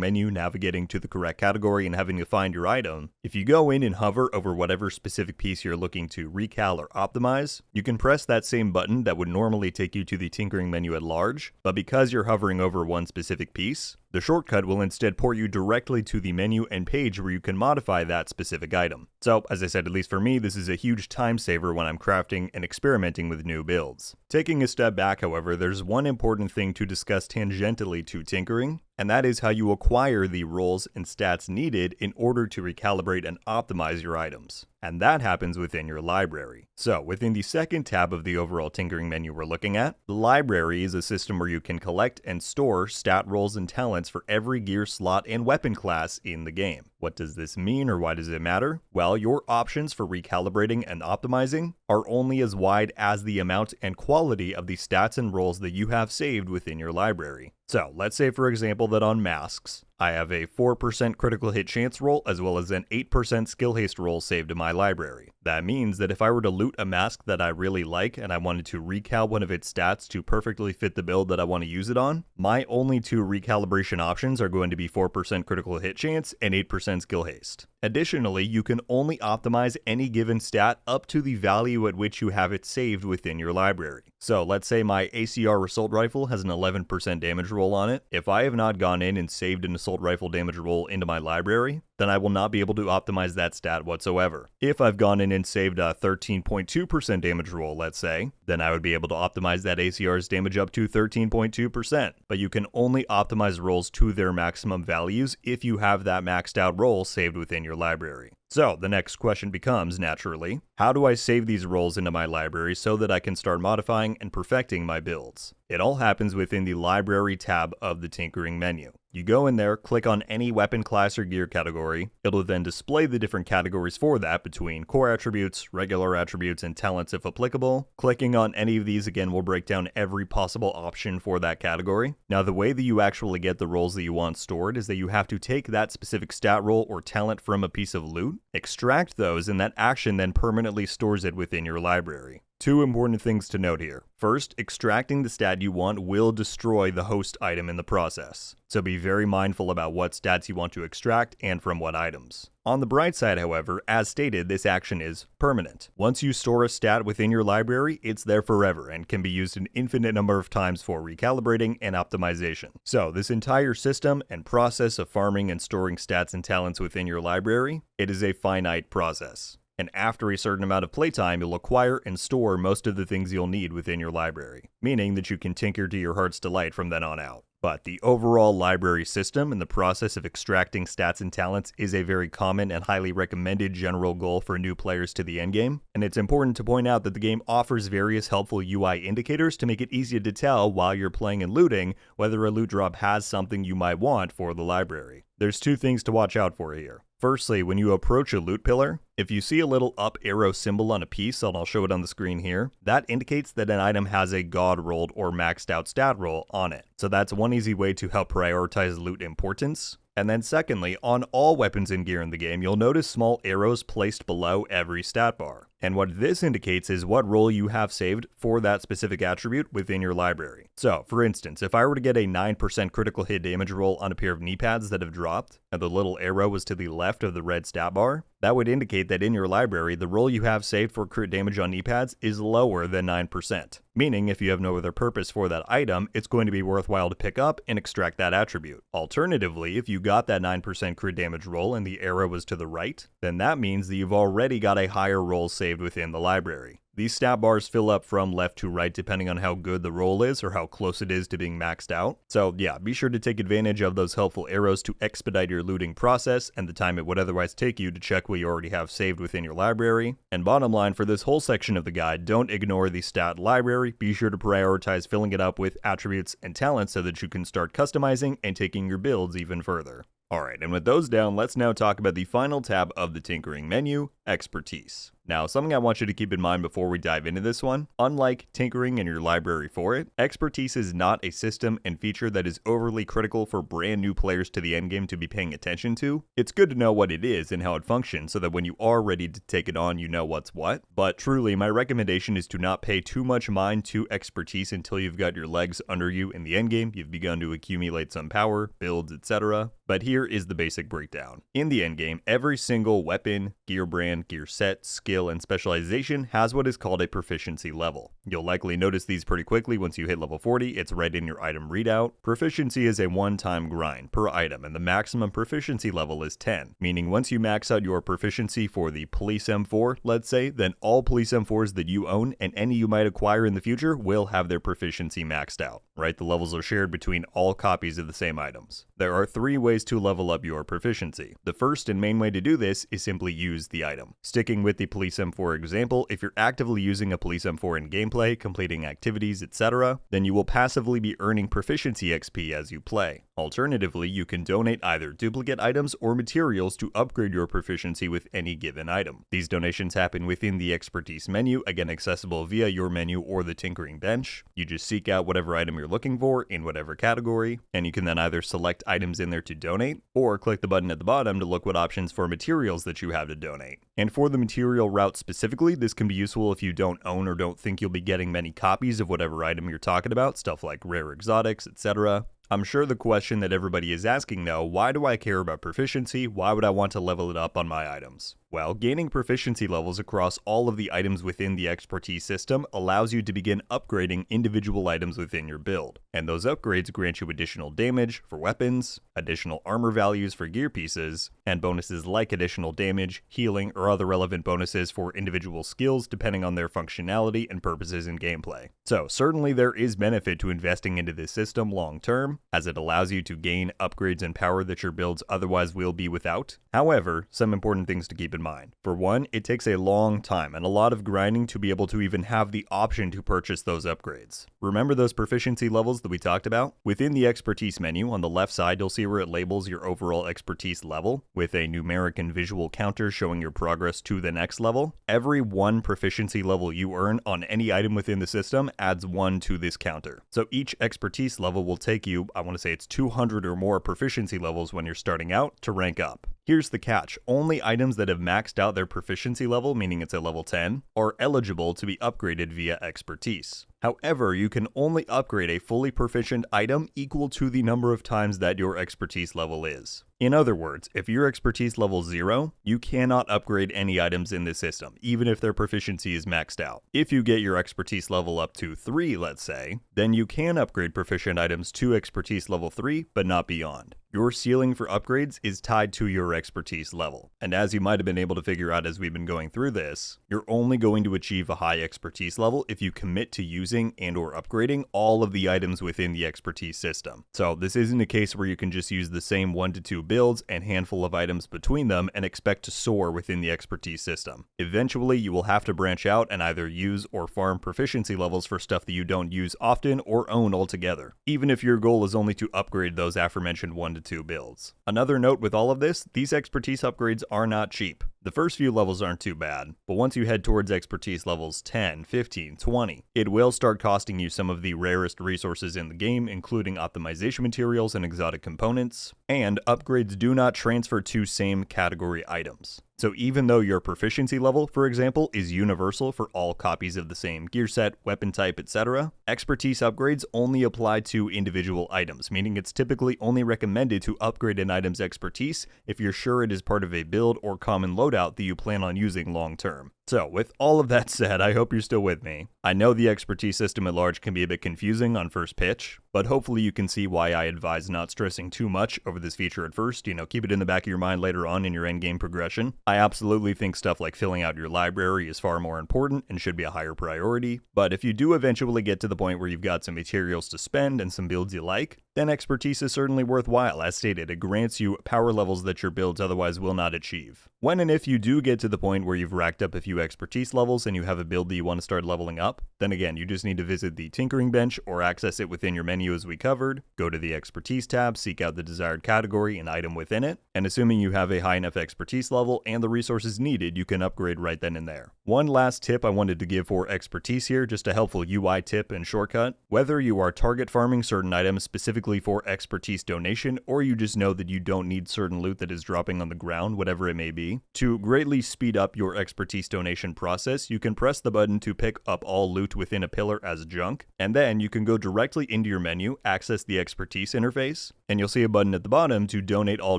menu, navigating to the correct category and having to find your item, if you go in and hover over whatever specific piece you're looking to recal or optimize, you can press that same button that would normally take you to the tinkering menu at large, but because you're hovering over one specific piece, the shortcut will instead port you directly to the menu and page where you can modify that specific item. So, as I said, at least for me, this is a huge time saver when I'm crafting and experimenting with new builds. Taking a step back, however, there's one important thing to discuss tangentially to tinkering, and that is how you acquire the roles and stats needed in order to recalibrate and optimize your items. And that happens within your library. So, within the second tab of the overall tinkering menu we're looking at, the library is a system where you can collect and store stat rolls and talents for every gear slot and weapon class in the game. What does this mean, or why does it matter? Well, your options for recalibrating and optimizing are only as wide as the amount and quality of the stats and rolls that you have saved within your library. So, let's say for example that on masks, I have a 4% critical hit chance roll as well as an 8% skill haste roll saved in my library. That means that if I were to loot a mask that I really like and I wanted to recal one of its stats to perfectly fit the build that I want to use it on, my only two recalibration options are going to be 4% critical hit chance and 8% skill haste. Additionally, you can only optimize any given stat up to the value at which you have it saved within your library. So let's say my ACR assault rifle has an 11% damage roll on it. If I have not gone in and saved an assault rifle damage roll into my library, then I will not be able to optimize that stat whatsoever. If I've gone in and saved a 13.2% damage roll, let's say, then I would be able to optimize that ACR's damage up to 13.2%. But you can only optimize rolls to their maximum values if you have that maxed out roll saved within your library. So the next question becomes, naturally, how do I save these rolls into my library so that I can start modifying and perfecting my builds? It all happens within the library tab of the tinkering menu. You go in there, click on any weapon class or gear category. It'll then display the different categories for that between core attributes, regular attributes, and talents if applicable. Clicking on any of these again will break down every possible option for that category. Now the way that you actually get the rolls that you want stored is that you have to take that specific stat roll or talent from a piece of loot, extract those, and that action then permanently stores it within your library. Two important things to note here. First, extracting the stat you want will destroy the host item in the process, so be very mindful about what stats you want to extract and from what items. On the bright side, however, as stated, this action is permanent. Once you store a stat within your library, it's there forever and can be used an infinite number of times for recalibrating and optimization. So this entire system and process of farming and storing stats and talents within your library, it is a finite process. And after a certain amount of playtime, you'll acquire and store most of the things you'll need within your library, meaning that you can tinker to your heart's delight from then on out. But the overall library system and the process of extracting stats and talents is a very common and highly recommended general goal for new players to the endgame, and it's important to point out that the game offers various helpful UI indicators to make it easy to tell while you're playing and looting whether a loot drop has something you might want for the library. There's two things to watch out for here. Firstly, when you approach a loot pillar, if you see a little up arrow symbol on a piece, and I'll show it on the screen here, that indicates that an item has a god rolled or maxed out stat roll on it. So that's one easy way to help prioritize loot importance. And then secondly, on all weapons and gear in the game, you'll notice small arrows placed below every stat bar. And what this indicates is what role you have saved for that specific attribute within your library. So, for instance, if I were to get a 9% critical hit damage roll on a pair of knee pads that have dropped, and the little arrow was to the left of the red stat bar, that would indicate that in your library, the roll you have saved for crit damage on knee pads is lower than 9%. Meaning, if you have no other purpose for that item, it's going to be worthwhile to pick up and extract that attribute. Alternatively, if you got that 9% crit damage roll and the arrow was to the right, then that means that you've already got a higher roll saved within the library. These stat bars fill up from left to right depending on how good the roll is or how close it is to being maxed out. So yeah, be sure to take advantage of those helpful arrows to expedite your looting process and the time it would otherwise take you to check what you already have saved within your library. And bottom line, for this whole section of the guide, don't ignore the stat library. Be sure to prioritize filling it up with attributes and talents so that you can start customizing and taking your builds even further. Alright, and with those down, let's now talk about the final tab of the tinkering menu, expertise. Now, something I want you to keep in mind before we dive into this one, unlike tinkering in your library for it, expertise is not a system and feature that is overly critical for brand new players to the endgame to be paying attention to. It's good to know what it is and how it functions so that when you are ready to take it on, you know what's what. But truly, my recommendation is to not pay too much mind to expertise until you've got your legs under you in the endgame, you've begun to accumulate some power, builds, etc. But here is the basic breakdown. In the endgame, every single weapon, gear brand, gear set, skill, and specialization has what is called a proficiency level. You'll likely notice these pretty quickly once you hit level 40, it's right in your item readout. Proficiency is a one-time grind per item, and the maximum proficiency level is 10, meaning once you max out your proficiency for the police M4, let's say, then all police M4s that you own and any you might acquire in the future will have their proficiency maxed out, right? The levels are shared between all copies of the same items. There are 3 ways to level up your proficiency. The first and main way to do this is simply use the item. Sticking with the police M4 example, if you're actively using a police M4 in gameplay, completing activities, etc., then you will passively be earning proficiency XP as you play. Alternatively, you can donate either duplicate items or materials to upgrade your proficiency with any given item. These donations happen within the expertise menu, again accessible via your menu or the tinkering bench. You just seek out whatever item you're looking for in whatever category, and you can then either select items in there to donate, or click the button at the bottom to look what options for materials that you have to donate. And for the material route specifically, this can be useful if you don't own or don't think you'll be getting many copies of whatever item you're talking about, stuff like rare exotics, etc. I'm sure the question that everybody is asking though, why do I care about proficiency? Why would I want to level it up on my items? Well, gaining proficiency levels across all of the items within the expertise system allows you to begin upgrading individual items within your build. And those upgrades grant you additional damage for weapons, additional armor values for gear pieces, and bonuses like additional damage, healing, or other relevant bonuses for individual skills depending on their functionality and purposes in gameplay. So certainly there is benefit to investing into this system long term, as it allows you to gain upgrades and power that your builds otherwise will be without. However, some important things to keep in mind. For one, it takes a long time and a lot of grinding to be able to even have the option to purchase those upgrades. Remember those proficiency levels that we talked about? Within the expertise menu, on the left side, you'll see where it labels your overall expertise level, with a numeric and visual counter showing your progress to the next level. Every 1 proficiency level you earn on any item within the system adds 1 to this counter. So each expertise level will take you, I want to say it's 200 or more proficiency levels when you're starting out to rank up. Here's the catch, only items that have maxed out their proficiency level, meaning it's a level 10, are eligible to be upgraded via expertise. However, you can only upgrade a fully proficient item equal to the number of times that your expertise level is. In other words, if your expertise level 0, you cannot upgrade any items in this system, even if their proficiency is maxed out. If you get your expertise level up to 3, let's say, then you can upgrade proficient items to expertise level 3, but not beyond. Your ceiling for upgrades is tied to your expertise level. And as you might have been able to figure out as we've been going through this, you're only going to achieve a high expertise level if you commit to using and or upgrading all of the items within the expertise system. So this isn't a case where you can just use the same 1 to 2 builds and handful of items between them and expect to soar within the expertise system. Eventually, you will have to branch out and either use or farm proficiency levels for stuff that you don't use often or own altogether, even if your goal is only to upgrade those aforementioned 1 to two builds. Another note with all of this, these expertise upgrades are not cheap. The first few levels aren't too bad, but once you head towards expertise levels 10, 15, 20, it will start costing you some of the rarest resources in the game, including optimization materials and exotic components, and upgrades do not transfer to same category items. So even though your proficiency level, for example, is universal for all copies of the same gear set, weapon type, etc., expertise upgrades only apply to individual items, meaning it's typically only recommended to upgrade an item's expertise if you're sure it is part of a build or common loadout that you plan on using long term. So, with all of that said, I hope you're still with me. I know the expertise system at large can be a bit confusing on first pitch, but hopefully you can see why I advise not stressing too much over this feature at first, keep it in the back of your mind later on in your endgame progression. I absolutely think stuff like filling out your library is far more important and should be a higher priority, but if you do eventually get to the point where you've got some materials to spend and some builds you like, then expertise is certainly worthwhile. As stated, it grants you power levels that your builds otherwise will not achieve. When and if you do get to the point where you've racked up a few expertise levels and you have a build that you want to start leveling up, then again, you just need to visit the tinkering bench or access it within your menu as we covered, go to the expertise tab, seek out the desired category and item within it, and assuming you have a high enough expertise level and the resources needed, you can upgrade right then and there. One last tip I wanted to give for expertise here, just a helpful UI tip and shortcut. Whether you are target farming certain items specifically for expertise donation, or you just know that you don't need certain loot that is dropping on the ground, whatever it may be, to greatly speed up your expertise donation process, you can press the button to pick up all loot within a pillar as junk, and then you can go directly into your menu, access the expertise interface, and you'll see a button at the bottom to donate all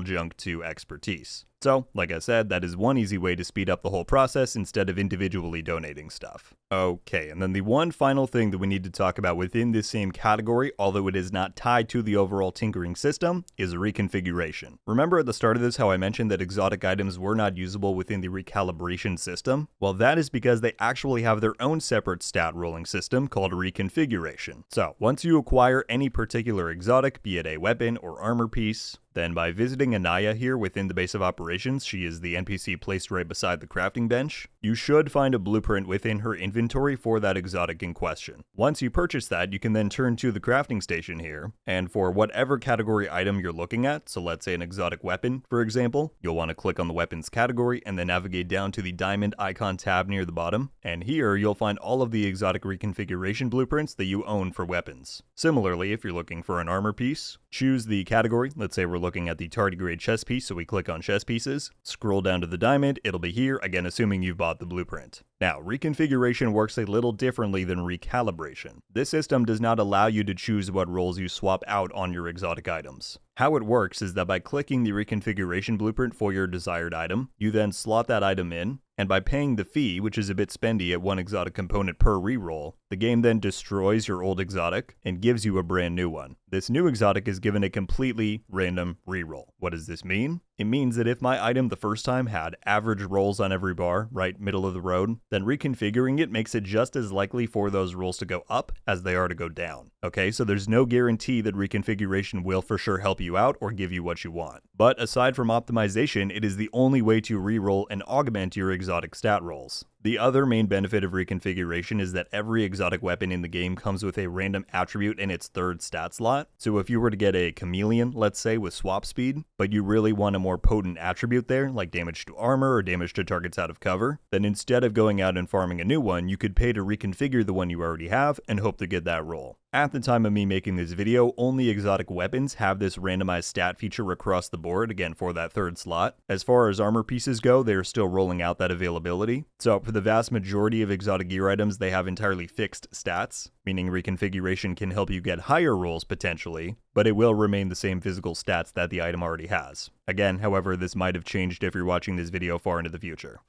junk to expertise. So, like I said, that is one easy way to speed up the whole process instead of individually donating stuff. Okay, and then the one final thing that we need to talk about within this same category, although it is not tied to the overall tinkering system, is reconfiguration. Remember at the start of this how I mentioned that exotic items were not usable within the recalibration system? Well, that is because they actually have their own separate stat rolling system called reconfiguration. So, once you acquire any particular exotic, be it a weapon or armor piece, then by visiting Anaya here within the base of operations, she is the NPC placed right beside the crafting bench, you should find a blueprint within her inventory for that exotic in question. Once you purchase that, you can then turn to the crafting station here, and for whatever category item you're looking at, so let's say an exotic weapon, for example, you'll want to click on the weapons category and then navigate down to the diamond icon tab near the bottom, and here you'll find all of the exotic reconfiguration blueprints that you own for weapons. Similarly, if you're looking for an armor piece, choose the category, let's say we're looking at the tardigrade chest piece, so we click on chest pieces, scroll down to the diamond, it'll be here, again assuming you've bought the blueprint. Now, reconfiguration works a little differently than recalibration. This system does not allow you to choose what roles you swap out on your exotic items. How it works is that by clicking the reconfiguration blueprint for your desired item, you then slot that item in, and by paying the fee, which is a bit spendy at one exotic component per reroll, the game then destroys your old exotic and gives you a brand new one. This new exotic is given a completely random reroll. What does this mean? It means that if my item the first time had average rolls on every bar, right middle of the road, then reconfiguring it makes it just as likely for those rolls to go up as they are to go down. Okay, so there's no guarantee that reconfiguration will for sure help you out or give you what you want. But aside from optimization, it is the only way to reroll and augment your exotic stat rolls. The other main benefit of reconfiguration is that every exotic weapon in the game comes with a random attribute in its third stat slot. So if you were to get a chameleon, let's say, with swap speed, but you really want a more potent attribute there, like damage to armor or damage to targets out of cover, then instead of going out and farming a new one, you could pay to reconfigure the one you already have and hope to get that roll. At the time of me making this video, only exotic weapons have this randomized stat feature across the board, again for that third slot. As far as armor pieces go, they're still rolling out that availability. So for the vast majority of exotic gear items, they have entirely fixed stats, meaning reconfiguration can help you get higher rolls potentially, but it will remain the same physical stats that the item already has. Again, however, this might have changed if you're watching this video far into the future.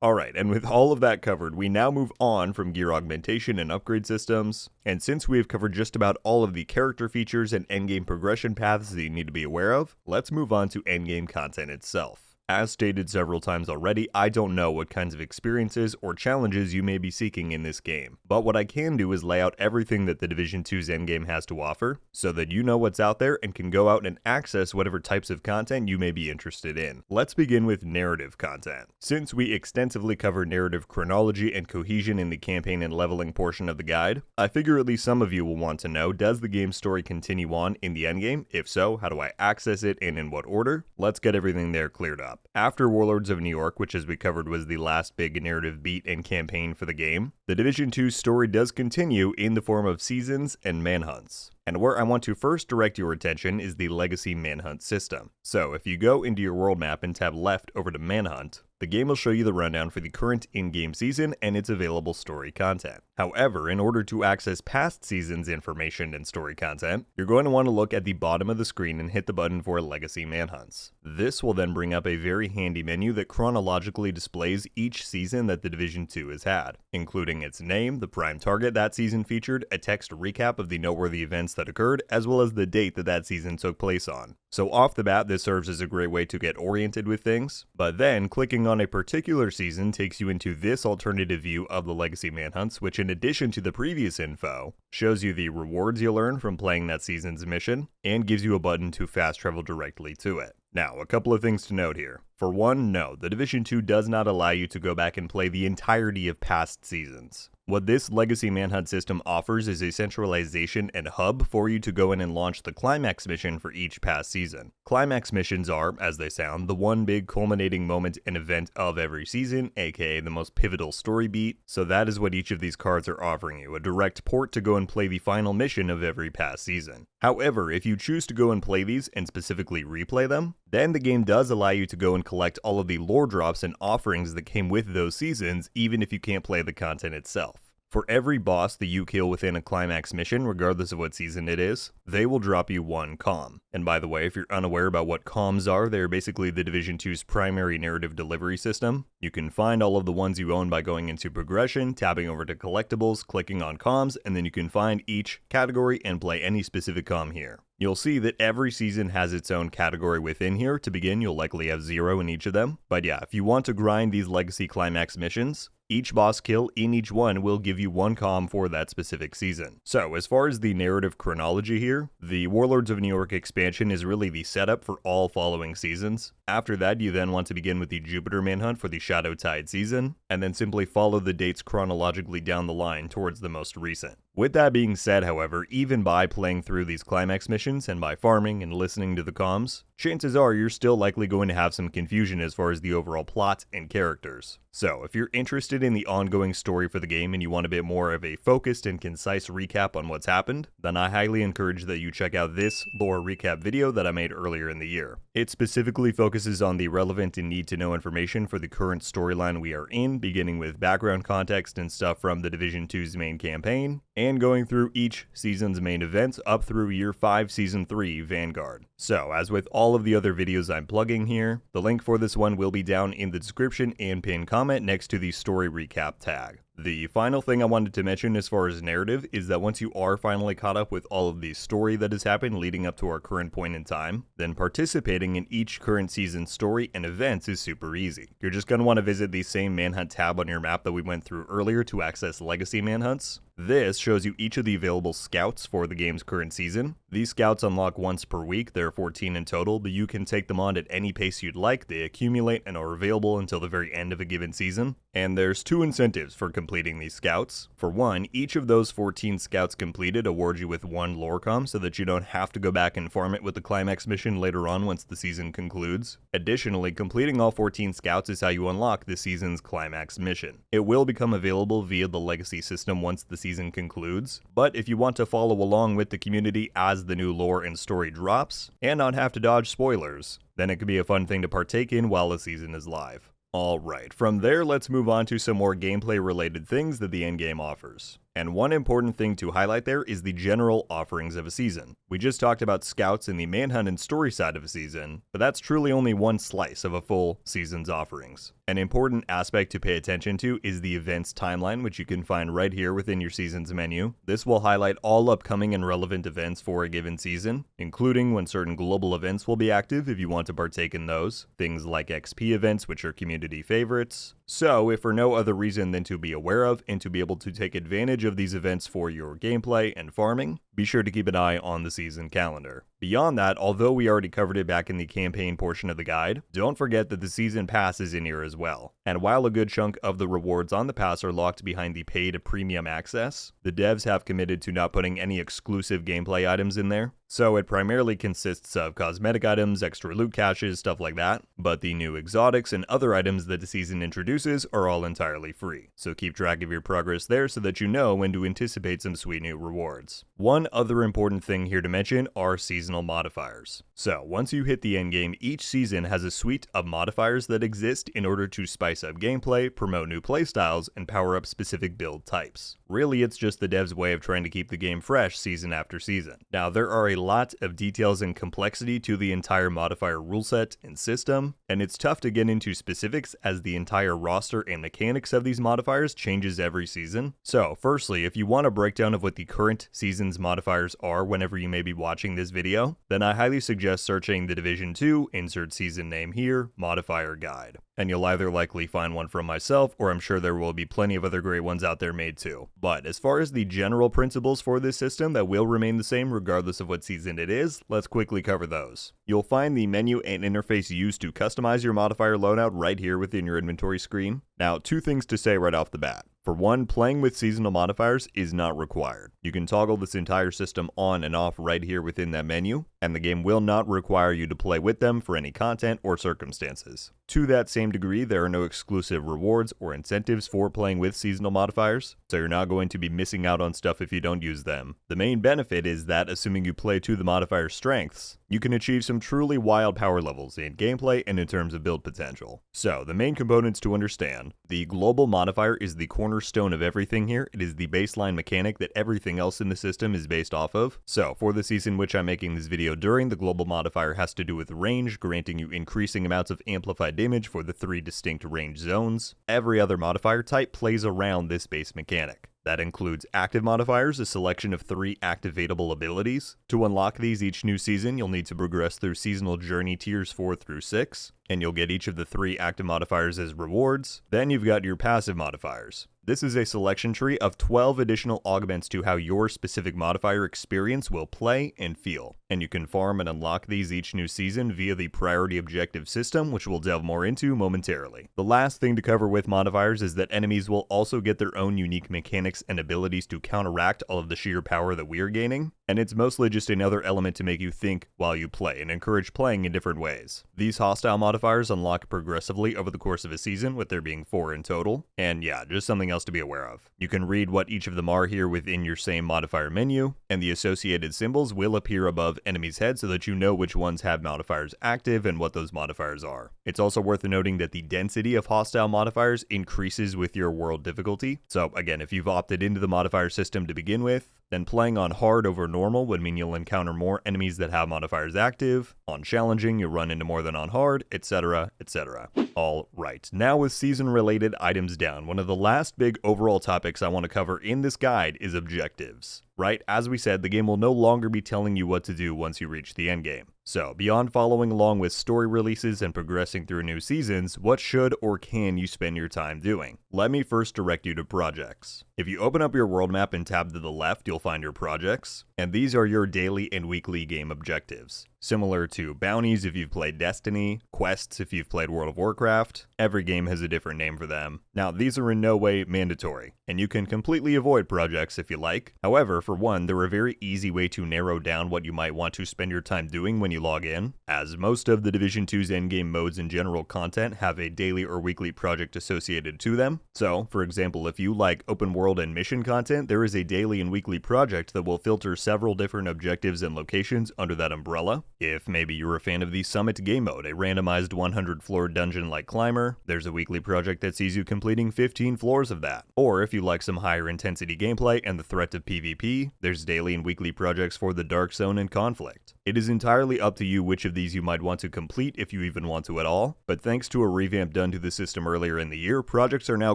Alright, and with all of that covered, we now move on from gear augmentation and upgrade systems, and since we have covered just about all of the character features and endgame progression paths that you need to be aware of, let's move on to endgame content itself. As stated several times already, I don't know what kinds of experiences or challenges you may be seeking in this game, but what I can do is lay out everything that the Division 2's endgame has to offer, so that you know what's out there and can go out and access whatever types of content you may be interested in. Let's begin with narrative content. Since we extensively cover narrative chronology and cohesion in the campaign and leveling portion of the guide, I figure at least some of you will want to know, does the game's story continue on in the endgame? If so, how do I access it and in what order? Let's get everything there cleared up. After Warlords of New York, which as we covered was the last big narrative beat and campaign for the game, the Division 2's story does continue in the form of seasons and manhunts. And where I want to first direct your attention is the Legacy Manhunt system. So if you go into your world map and tab left over to Manhunt, the game will show you the rundown for the current in-game season and its available story content. However, in order to access past seasons information and story content, you're going to want to look at the bottom of the screen and hit the button for Legacy Manhunts. This will then bring up a very handy menu that chronologically displays each season that the Division 2 has had, including its name, the prime target that season featured, a text recap of the noteworthy events that occurred, as well as the date that that season took place on. So off the bat, this serves as a great way to get oriented with things, but then clicking on a particular season takes you into this alternative view of the Legacy Manhunts, which in addition to the previous info, shows you the rewards you'll earn from playing that season's mission, and gives you a button to fast travel directly to it. Now, a couple of things to note here. For one, no, the Division 2 does not allow you to go back and play the entirety of past seasons. What this Legacy Manhunt system offers is a centralization and hub for you to go in and launch the climax mission for each past season. Climax missions are, as they sound, the one big culminating moment and event of every season, aka the most pivotal story beat, so that is what each of these cards are offering you, a direct port to go and play the final mission of every past season. However, if you choose to go and play these and specifically replay them, then the game does allow you to go and collect all of the lore drops and offerings that came with those seasons, even if you can't play the content itself. For every boss that you kill within a climax mission, regardless of what season it is, they will drop you one comm. And by the way, if you're unaware about what comms are, they're basically the Division 2's primary narrative delivery system. You can find all of the ones you own by going into progression, tabbing over to collectibles, clicking on comms, and then you can find each category and play any specific comm here. You'll see that every season has its own category within here. To begin, you'll likely have 0 in each of them. But yeah, if you want to grind these Legacy Climax missions, each boss kill in each one will give you one comm for that specific season. So as far as the narrative chronology here, the Warlords of New York expansion is really the setup for all following seasons. After that, you then want to begin with the Jupiter Manhunt for the Shadow Tide season, and then simply follow the dates chronologically down the line towards the most recent. With that being said, however, even by playing through these climax missions and by farming and listening to the comms, chances are you're still likely going to have some confusion as far as the overall plot and characters. So if you're interested in the ongoing story for the game and you want a bit more of a focused and concise recap on what's happened, then I highly encourage that you check out this lore recap video that I made earlier in the year. It specifically focuses on the relevant and need-to-know information for the current storyline we are in, beginning with background context and stuff from the Division 2's main campaign, and going through each season's main events up through Year 5 Season 3 Vanguard. So, as with all of the other videos I'm plugging here, the link for this one will be down in the description and pinned comment next to the story recap tag. The final thing I wanted to mention as far as narrative is that once you are finally caught up with all of the story that has happened leading up to our current point in time, then participating in each current season's story and events is super easy. You're just going to want to visit the same Manhunt tab on your map that we went through earlier to access Legacy Manhunts. This shows you each of the available scouts for the game's current season. These scouts unlock once per week, there are 14 in total, but you can take them on at any pace you'd like. They accumulate and are available until the very end of a given season. And there's 2 incentives for completing these scouts. For one, each of those 14 scouts completed awards you with 1 lore comm so that you don't have to go back and farm it with the climax mission later on once the season concludes. Additionally, completing all 14 scouts is how you unlock the season's climax mission. It will become available via the legacy system once the season concludes, but if you want to follow along with the community as the new lore and story drops, and not have to dodge spoilers, then it could be a fun thing to partake in while the season is live. Alright, from there let's move on to some more gameplay related things that the endgame offers. And one important thing to highlight there is the general offerings of a season. We just talked about scouts and the manhunt and story side of a season, but that's truly only one slice of a full season's offerings. An important aspect to pay attention to is the events timeline, which you can find right here within your season's menu. This will highlight all upcoming and relevant events for a given season, including when certain global events will be active if you want to partake in those, things like XP events, which are community favorites. So, if for no other reason than to be aware of and to be able to take advantage of these events for your gameplay and farming, be sure to keep an eye on the season calendar. Beyond that, although we already covered it back in the campaign portion of the guide, don't forget that the season pass is in here as well. And while a good chunk of the rewards on the pass are locked behind the paid premium access, the devs have committed to not putting any exclusive gameplay items in there. So it primarily consists of cosmetic items, extra loot caches, stuff like that, but the new exotics and other items that the season introduces are all entirely free. So keep track of your progress there so that you know when to anticipate some sweet new rewards. One other important thing here to mention are seasonal modifiers. So once you hit the endgame, each season has a suite of modifiers that exist in order to spice up gameplay, promote new playstyles, and power up specific build types. Really, it's just the devs' way of trying to keep the game fresh season after season. Now, there are a lot of details and complexity to the entire modifier rule set and system, and it's tough to get into specifics as the entire roster and mechanics of these modifiers changes every season. So, firstly, if you want a breakdown of what the current season's modifiers are whenever you may be watching this video, then I highly suggest searching the Division 2, insert season name here, modifier guide. And you'll either likely find one from myself, or I'm sure there will be plenty of other great ones out there made too. But as far as the general principles for this system that will remain the same regardless of what season it is, let's quickly cover those. You'll find the menu and interface used to customize your modifier loadout right here within your inventory screen. Now, two things to say right off the bat. For one, playing with seasonal modifiers is not required. You can toggle this entire system on and off right here within that menu, and the game will not require you to play with them for any content or circumstances. To that same degree, there are no exclusive rewards or incentives for playing with seasonal modifiers, so you're not going to be missing out on stuff if you don't use them. The main benefit is that, assuming you play to the modifier's strengths, you can achieve some truly wild power levels in gameplay and in terms of build potential. So, the main components to understand: the global modifier is the cornerstone of everything here. It is the baseline mechanic that everything else in the system is based off of. So, for the season which I'm making this video during, the global modifier has to do with range, granting you increasing amounts of amplified damage for the 3 distinct range zones. Every other modifier type plays around this base mechanic. That includes active modifiers, a selection of 3 activatable abilities. To unlock these each new season, you'll need to progress through seasonal journey tiers 4 through 6, and you'll get each of the 3 active modifiers as rewards. Then you've got your passive modifiers. This is a selection tree of 12 additional augments to how your specific modifier experience will play and feel, and you can farm and unlock these each new season via the priority objective system, which we'll delve more into momentarily. The last thing to cover with modifiers is that enemies will also get their own unique mechanics and abilities to counteract all of the sheer power that we are gaining, and it's mostly just another element to make you think while you play and encourage playing in different ways. These hostile modifiers unlock progressively over the course of a season, with there being 4 in total, and yeah, just something else to be aware of. You can read what each of them are here within your same modifier menu, and the associated symbols will appear above enemies' heads so that you know which ones have modifiers active and what those modifiers are. It's also worth noting that the density of hostile modifiers increases with your world difficulty. So again, if you've opted into the modifier system to begin with, then playing on hard over normal would mean you'll encounter more enemies that have modifiers active. On challenging, you'll run into more than on hard, etc, etc. Alright, now with season related items down, one of the last big overall topics I want to cover in this guide is objectives. Right, as we said, the game will no longer be telling you what to do once you reach the endgame. So, beyond following along with story releases and progressing through new seasons, what should or can you spend your time doing? Let me first direct you to projects. If you open up your world map and tab to the left, you'll find your projects, and these are your daily and weekly game objectives. Similar to bounties if you've played Destiny, quests if you've played World of Warcraft, every game has a different name for them. Now, these are in no way mandatory, and you can completely avoid projects if you like. However, for one, they're a very easy way to narrow down what you might want to spend your time doing when you log in, as most of the Division 2's endgame modes and general content have a daily or weekly project associated to them. So, for example, if you like open world and mission content, there is a daily and weekly project that will filter several different objectives and locations under that umbrella. If maybe you're a fan of the Summit game mode, a randomized 100-floor dungeon-like climber, there's a weekly project that sees you completing 15 floors of that. Or if you like some higher intensity gameplay and the threat of PvP, there's daily and weekly projects for the Dark Zone and Conflict. It is entirely up to you which of these you might want to complete if you even want to at all, but thanks to a revamp done to the system earlier in the year, projects are now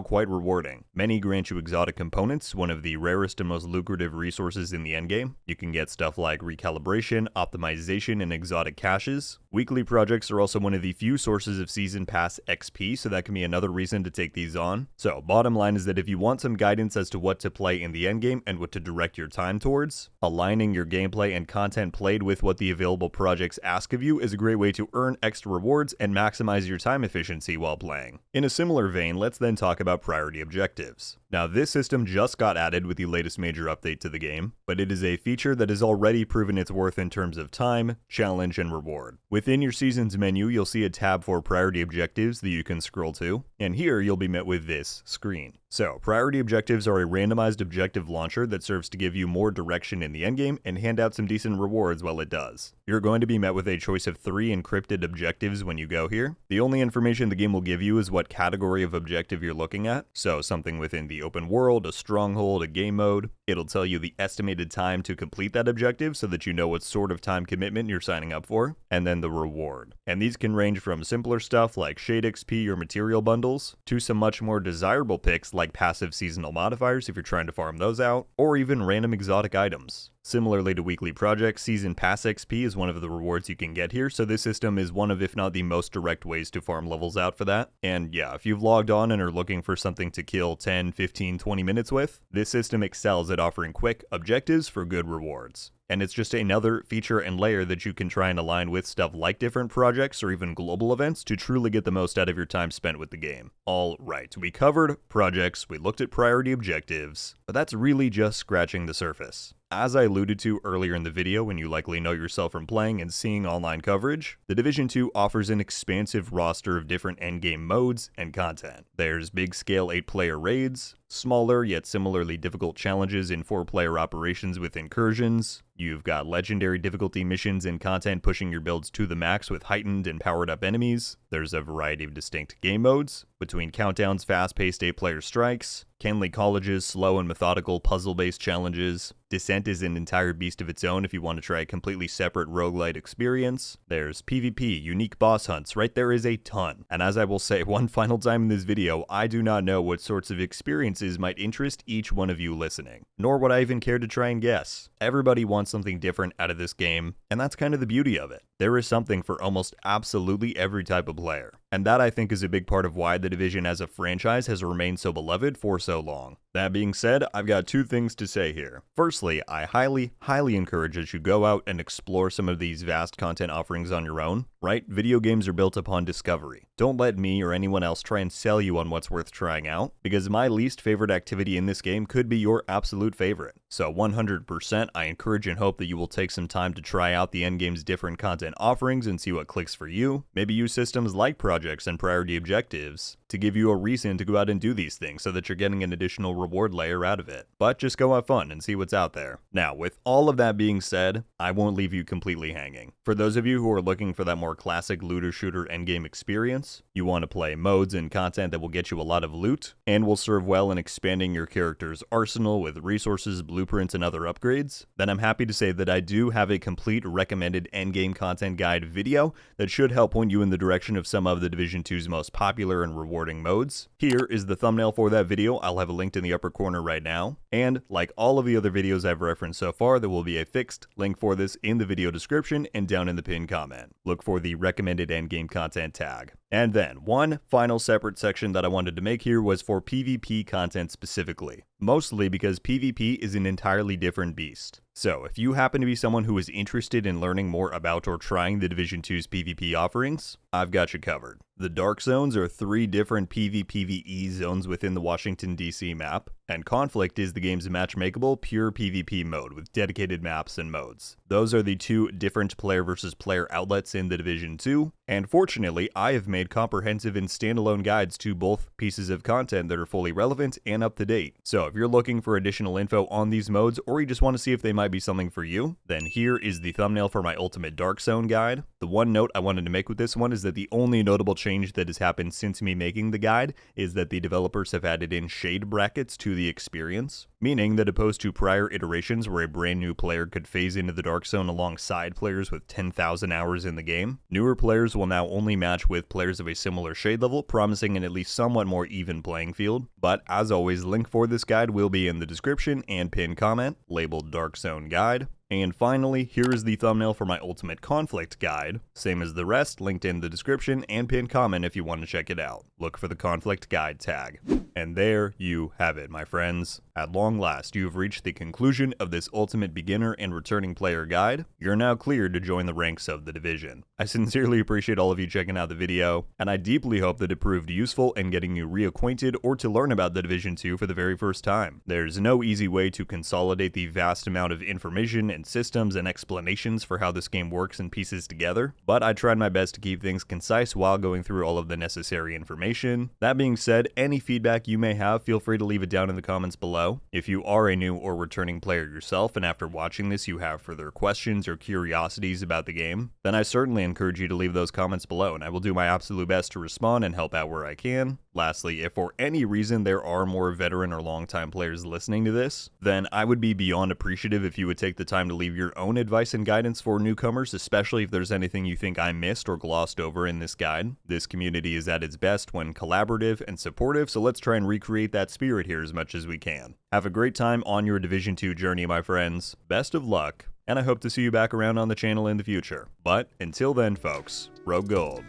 quite rewarding. Many grant you exotic components, one of the rarest and most lucrative resources in the endgame. You can get stuff like recalibration, optimization, and exotic caches. Weekly projects are also one of the few sources of Season Pass XP, so that can be another reason to take these on. So, bottom line is that if you want some guidance as to what to play in the endgame and what to direct your time towards, aligning your gameplay and content played with what the available projects ask of you is a great way to earn extra rewards and maximize your time efficiency while playing. In a similar vein, let's then talk about priority objectives. Now, this system just got added with the latest major update to the game, but it is a feature that has already proven its worth in terms of time, challenge, and reward. Within your season's menu, you'll see a tab for priority objectives that you can scroll to, and here you'll be met with this screen. So, priority objectives are a randomized objective launcher that serves to give you more direction in the endgame and hand out some decent rewards while it does. You're going to be met with a choice of 3 encrypted objectives when you go here. The only information the game will give you is what category of objective you're looking at, so something within the open world, a stronghold, a game mode. It'll tell you the estimated time to complete that objective so that you know what sort of time commitment you're signing up for, and then the reward. And these can range from simpler stuff like Shade XP or material bundles, to some much more desirable picks like passive seasonal modifiers if you're trying to farm those out, or even random exotic items. Similarly to weekly projects, Season Pass XP is one of the rewards you can get here, so this system is one of, if not the most direct ways to farm levels out for that. And yeah, if you've logged on and are looking for something to kill 10, 15, 20 minutes with, this system excels at offering quick objectives for good rewards. And it's just another feature and layer that you can try and align with stuff like different projects or even global events to truly get the most out of your time spent with the game. All right, we covered projects, we looked at priority objectives, but that's really just scratching the surface. As I alluded to earlier in the video, and you likely know yourself from playing and seeing online coverage, The Division 2 offers an expansive roster of different endgame modes and content. There's big-scale 8-player raids, smaller yet similarly difficult challenges in 4-player operations with incursions. You've got legendary difficulty missions and content pushing your builds to the max with heightened and powered-up enemies. There's a variety of distinct game modes, between Countdown's fast-paced 8-player strikes, Kenley College's slow and methodical puzzle-based challenges. Descent is an entire beast of its own if you want to try a completely separate roguelite experience. There's PvP, unique boss hunts, right? There is a ton. And as I will say one final time in this video, I do not know what sorts of experiences might interest each one of you listening, nor would I even care to try and guess. Everybody wants something different out of this game, and that's kind of the beauty of it. There is something for almost absolutely every type of player. And that, I think, is a big part of why The Division as a franchise has remained so beloved for so long. That being said, I've got 2 things to say here. Firstly, I highly encourage that you go out and explore some of these vast content offerings on your own, right? Video games are built upon discovery. Don't let me or anyone else try and sell you on what's worth trying out, because my least favorite activity in this game could be your absolute favorite. So 100%, I encourage and hope that you will take some time to try out the endgame's different content offerings and see what clicks for you. Maybe use systems like projects and priority objectives to give you a reason to go out and do these things so that you're getting an additional reward layer out of it. But just go have fun and see what's out there. Now, with all of that being said, I won't leave you completely hanging. For those of you who are looking for that more classic looter shooter endgame experience, you want to play modes and content that will get you a lot of loot and will serve well in expanding your character's arsenal with resources, blueprints, and other upgrades, then I'm happy to say that I do have a complete recommended endgame content guide video that should help point you in the direction of some of the Division 2's most popular and rewarding modes. Here is the thumbnail for that video. I'll have it linked in the upper corner right now. And like all of the other videos I've referenced so far, there will be a fixed link for this in the video description and down in the pinned comment. Look for the recommended endgame content tag. And then, one final separate section that I wanted to make here was for PvP content specifically, mostly because PvP is an entirely different beast. So, if you happen to be someone who is interested in learning more about or trying the Division 2's PvP offerings, I've got you covered. The Dark Zones are 3 different PvPvE zones within the Washington, D.C. map. and Conflict is the game's matchmakeable, pure PvP mode with dedicated maps and modes. Those are the two different player versus player outlets in The Division 2, and fortunately, I have made comprehensive and standalone guides to both pieces of content that are fully relevant and up to date. So if you're looking for additional info on these modes, or you just want to see if they might be something for you, then here is the thumbnail for my Ultimate Dark Zone guide. The one note I wanted to make with this one is that the only notable change that has happened since me making the guide is that the developers have added in shade brackets to the experience, meaning that opposed to prior iterations where a brand new player could phase into the Dark Zone alongside players with 10,000 hours in the game, newer players will now only match with players of a similar shade level, promising an at least somewhat more even playing field. But as always, link for this guide will be in the description and pinned comment, labeled Dark Zone Guide. And finally, here is the thumbnail for my Ultimate Conflict guide. Same as the rest, linked in the description and pinned comment if you want to check it out. Look for the Conflict Guide tag. And there you have it, my friends. At long last, you have reached the conclusion of this Ultimate Beginner and Returning Player Guide. You're now cleared to join the ranks of the Division. I sincerely appreciate all of you checking out the video, and I deeply hope that it proved useful in getting you reacquainted or to learn about The Division 2 for the very first time. There's no easy way to consolidate the vast amount of information and systems and explanations for how this game works and pieces together, but I tried my best to keep things concise while going through all of the necessary information. That being said, any feedback you may have, feel free to leave it down in the comments below. If you are a new or returning player yourself and after watching this you have further questions or curiosities about the game, then I certainly encourage you to leave those comments below and I will do my absolute best to respond and help out where I can. Lastly, if for any reason there are more veteran or longtime players listening to this, then I would be beyond appreciative if you would take the time to leave your own advice and guidance for newcomers, especially if there's anything you think I missed or glossed over in this guide. This community is at its best when collaborative and supportive, so let's try and recreate that spirit here as much as we can. Have a great time on your Division 2 journey, my friends. Best of luck, and I hope to see you back around on the channel in the future. But until then, folks, Rogue Gold.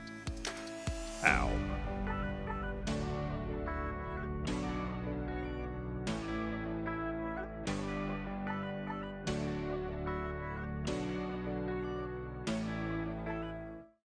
Ow.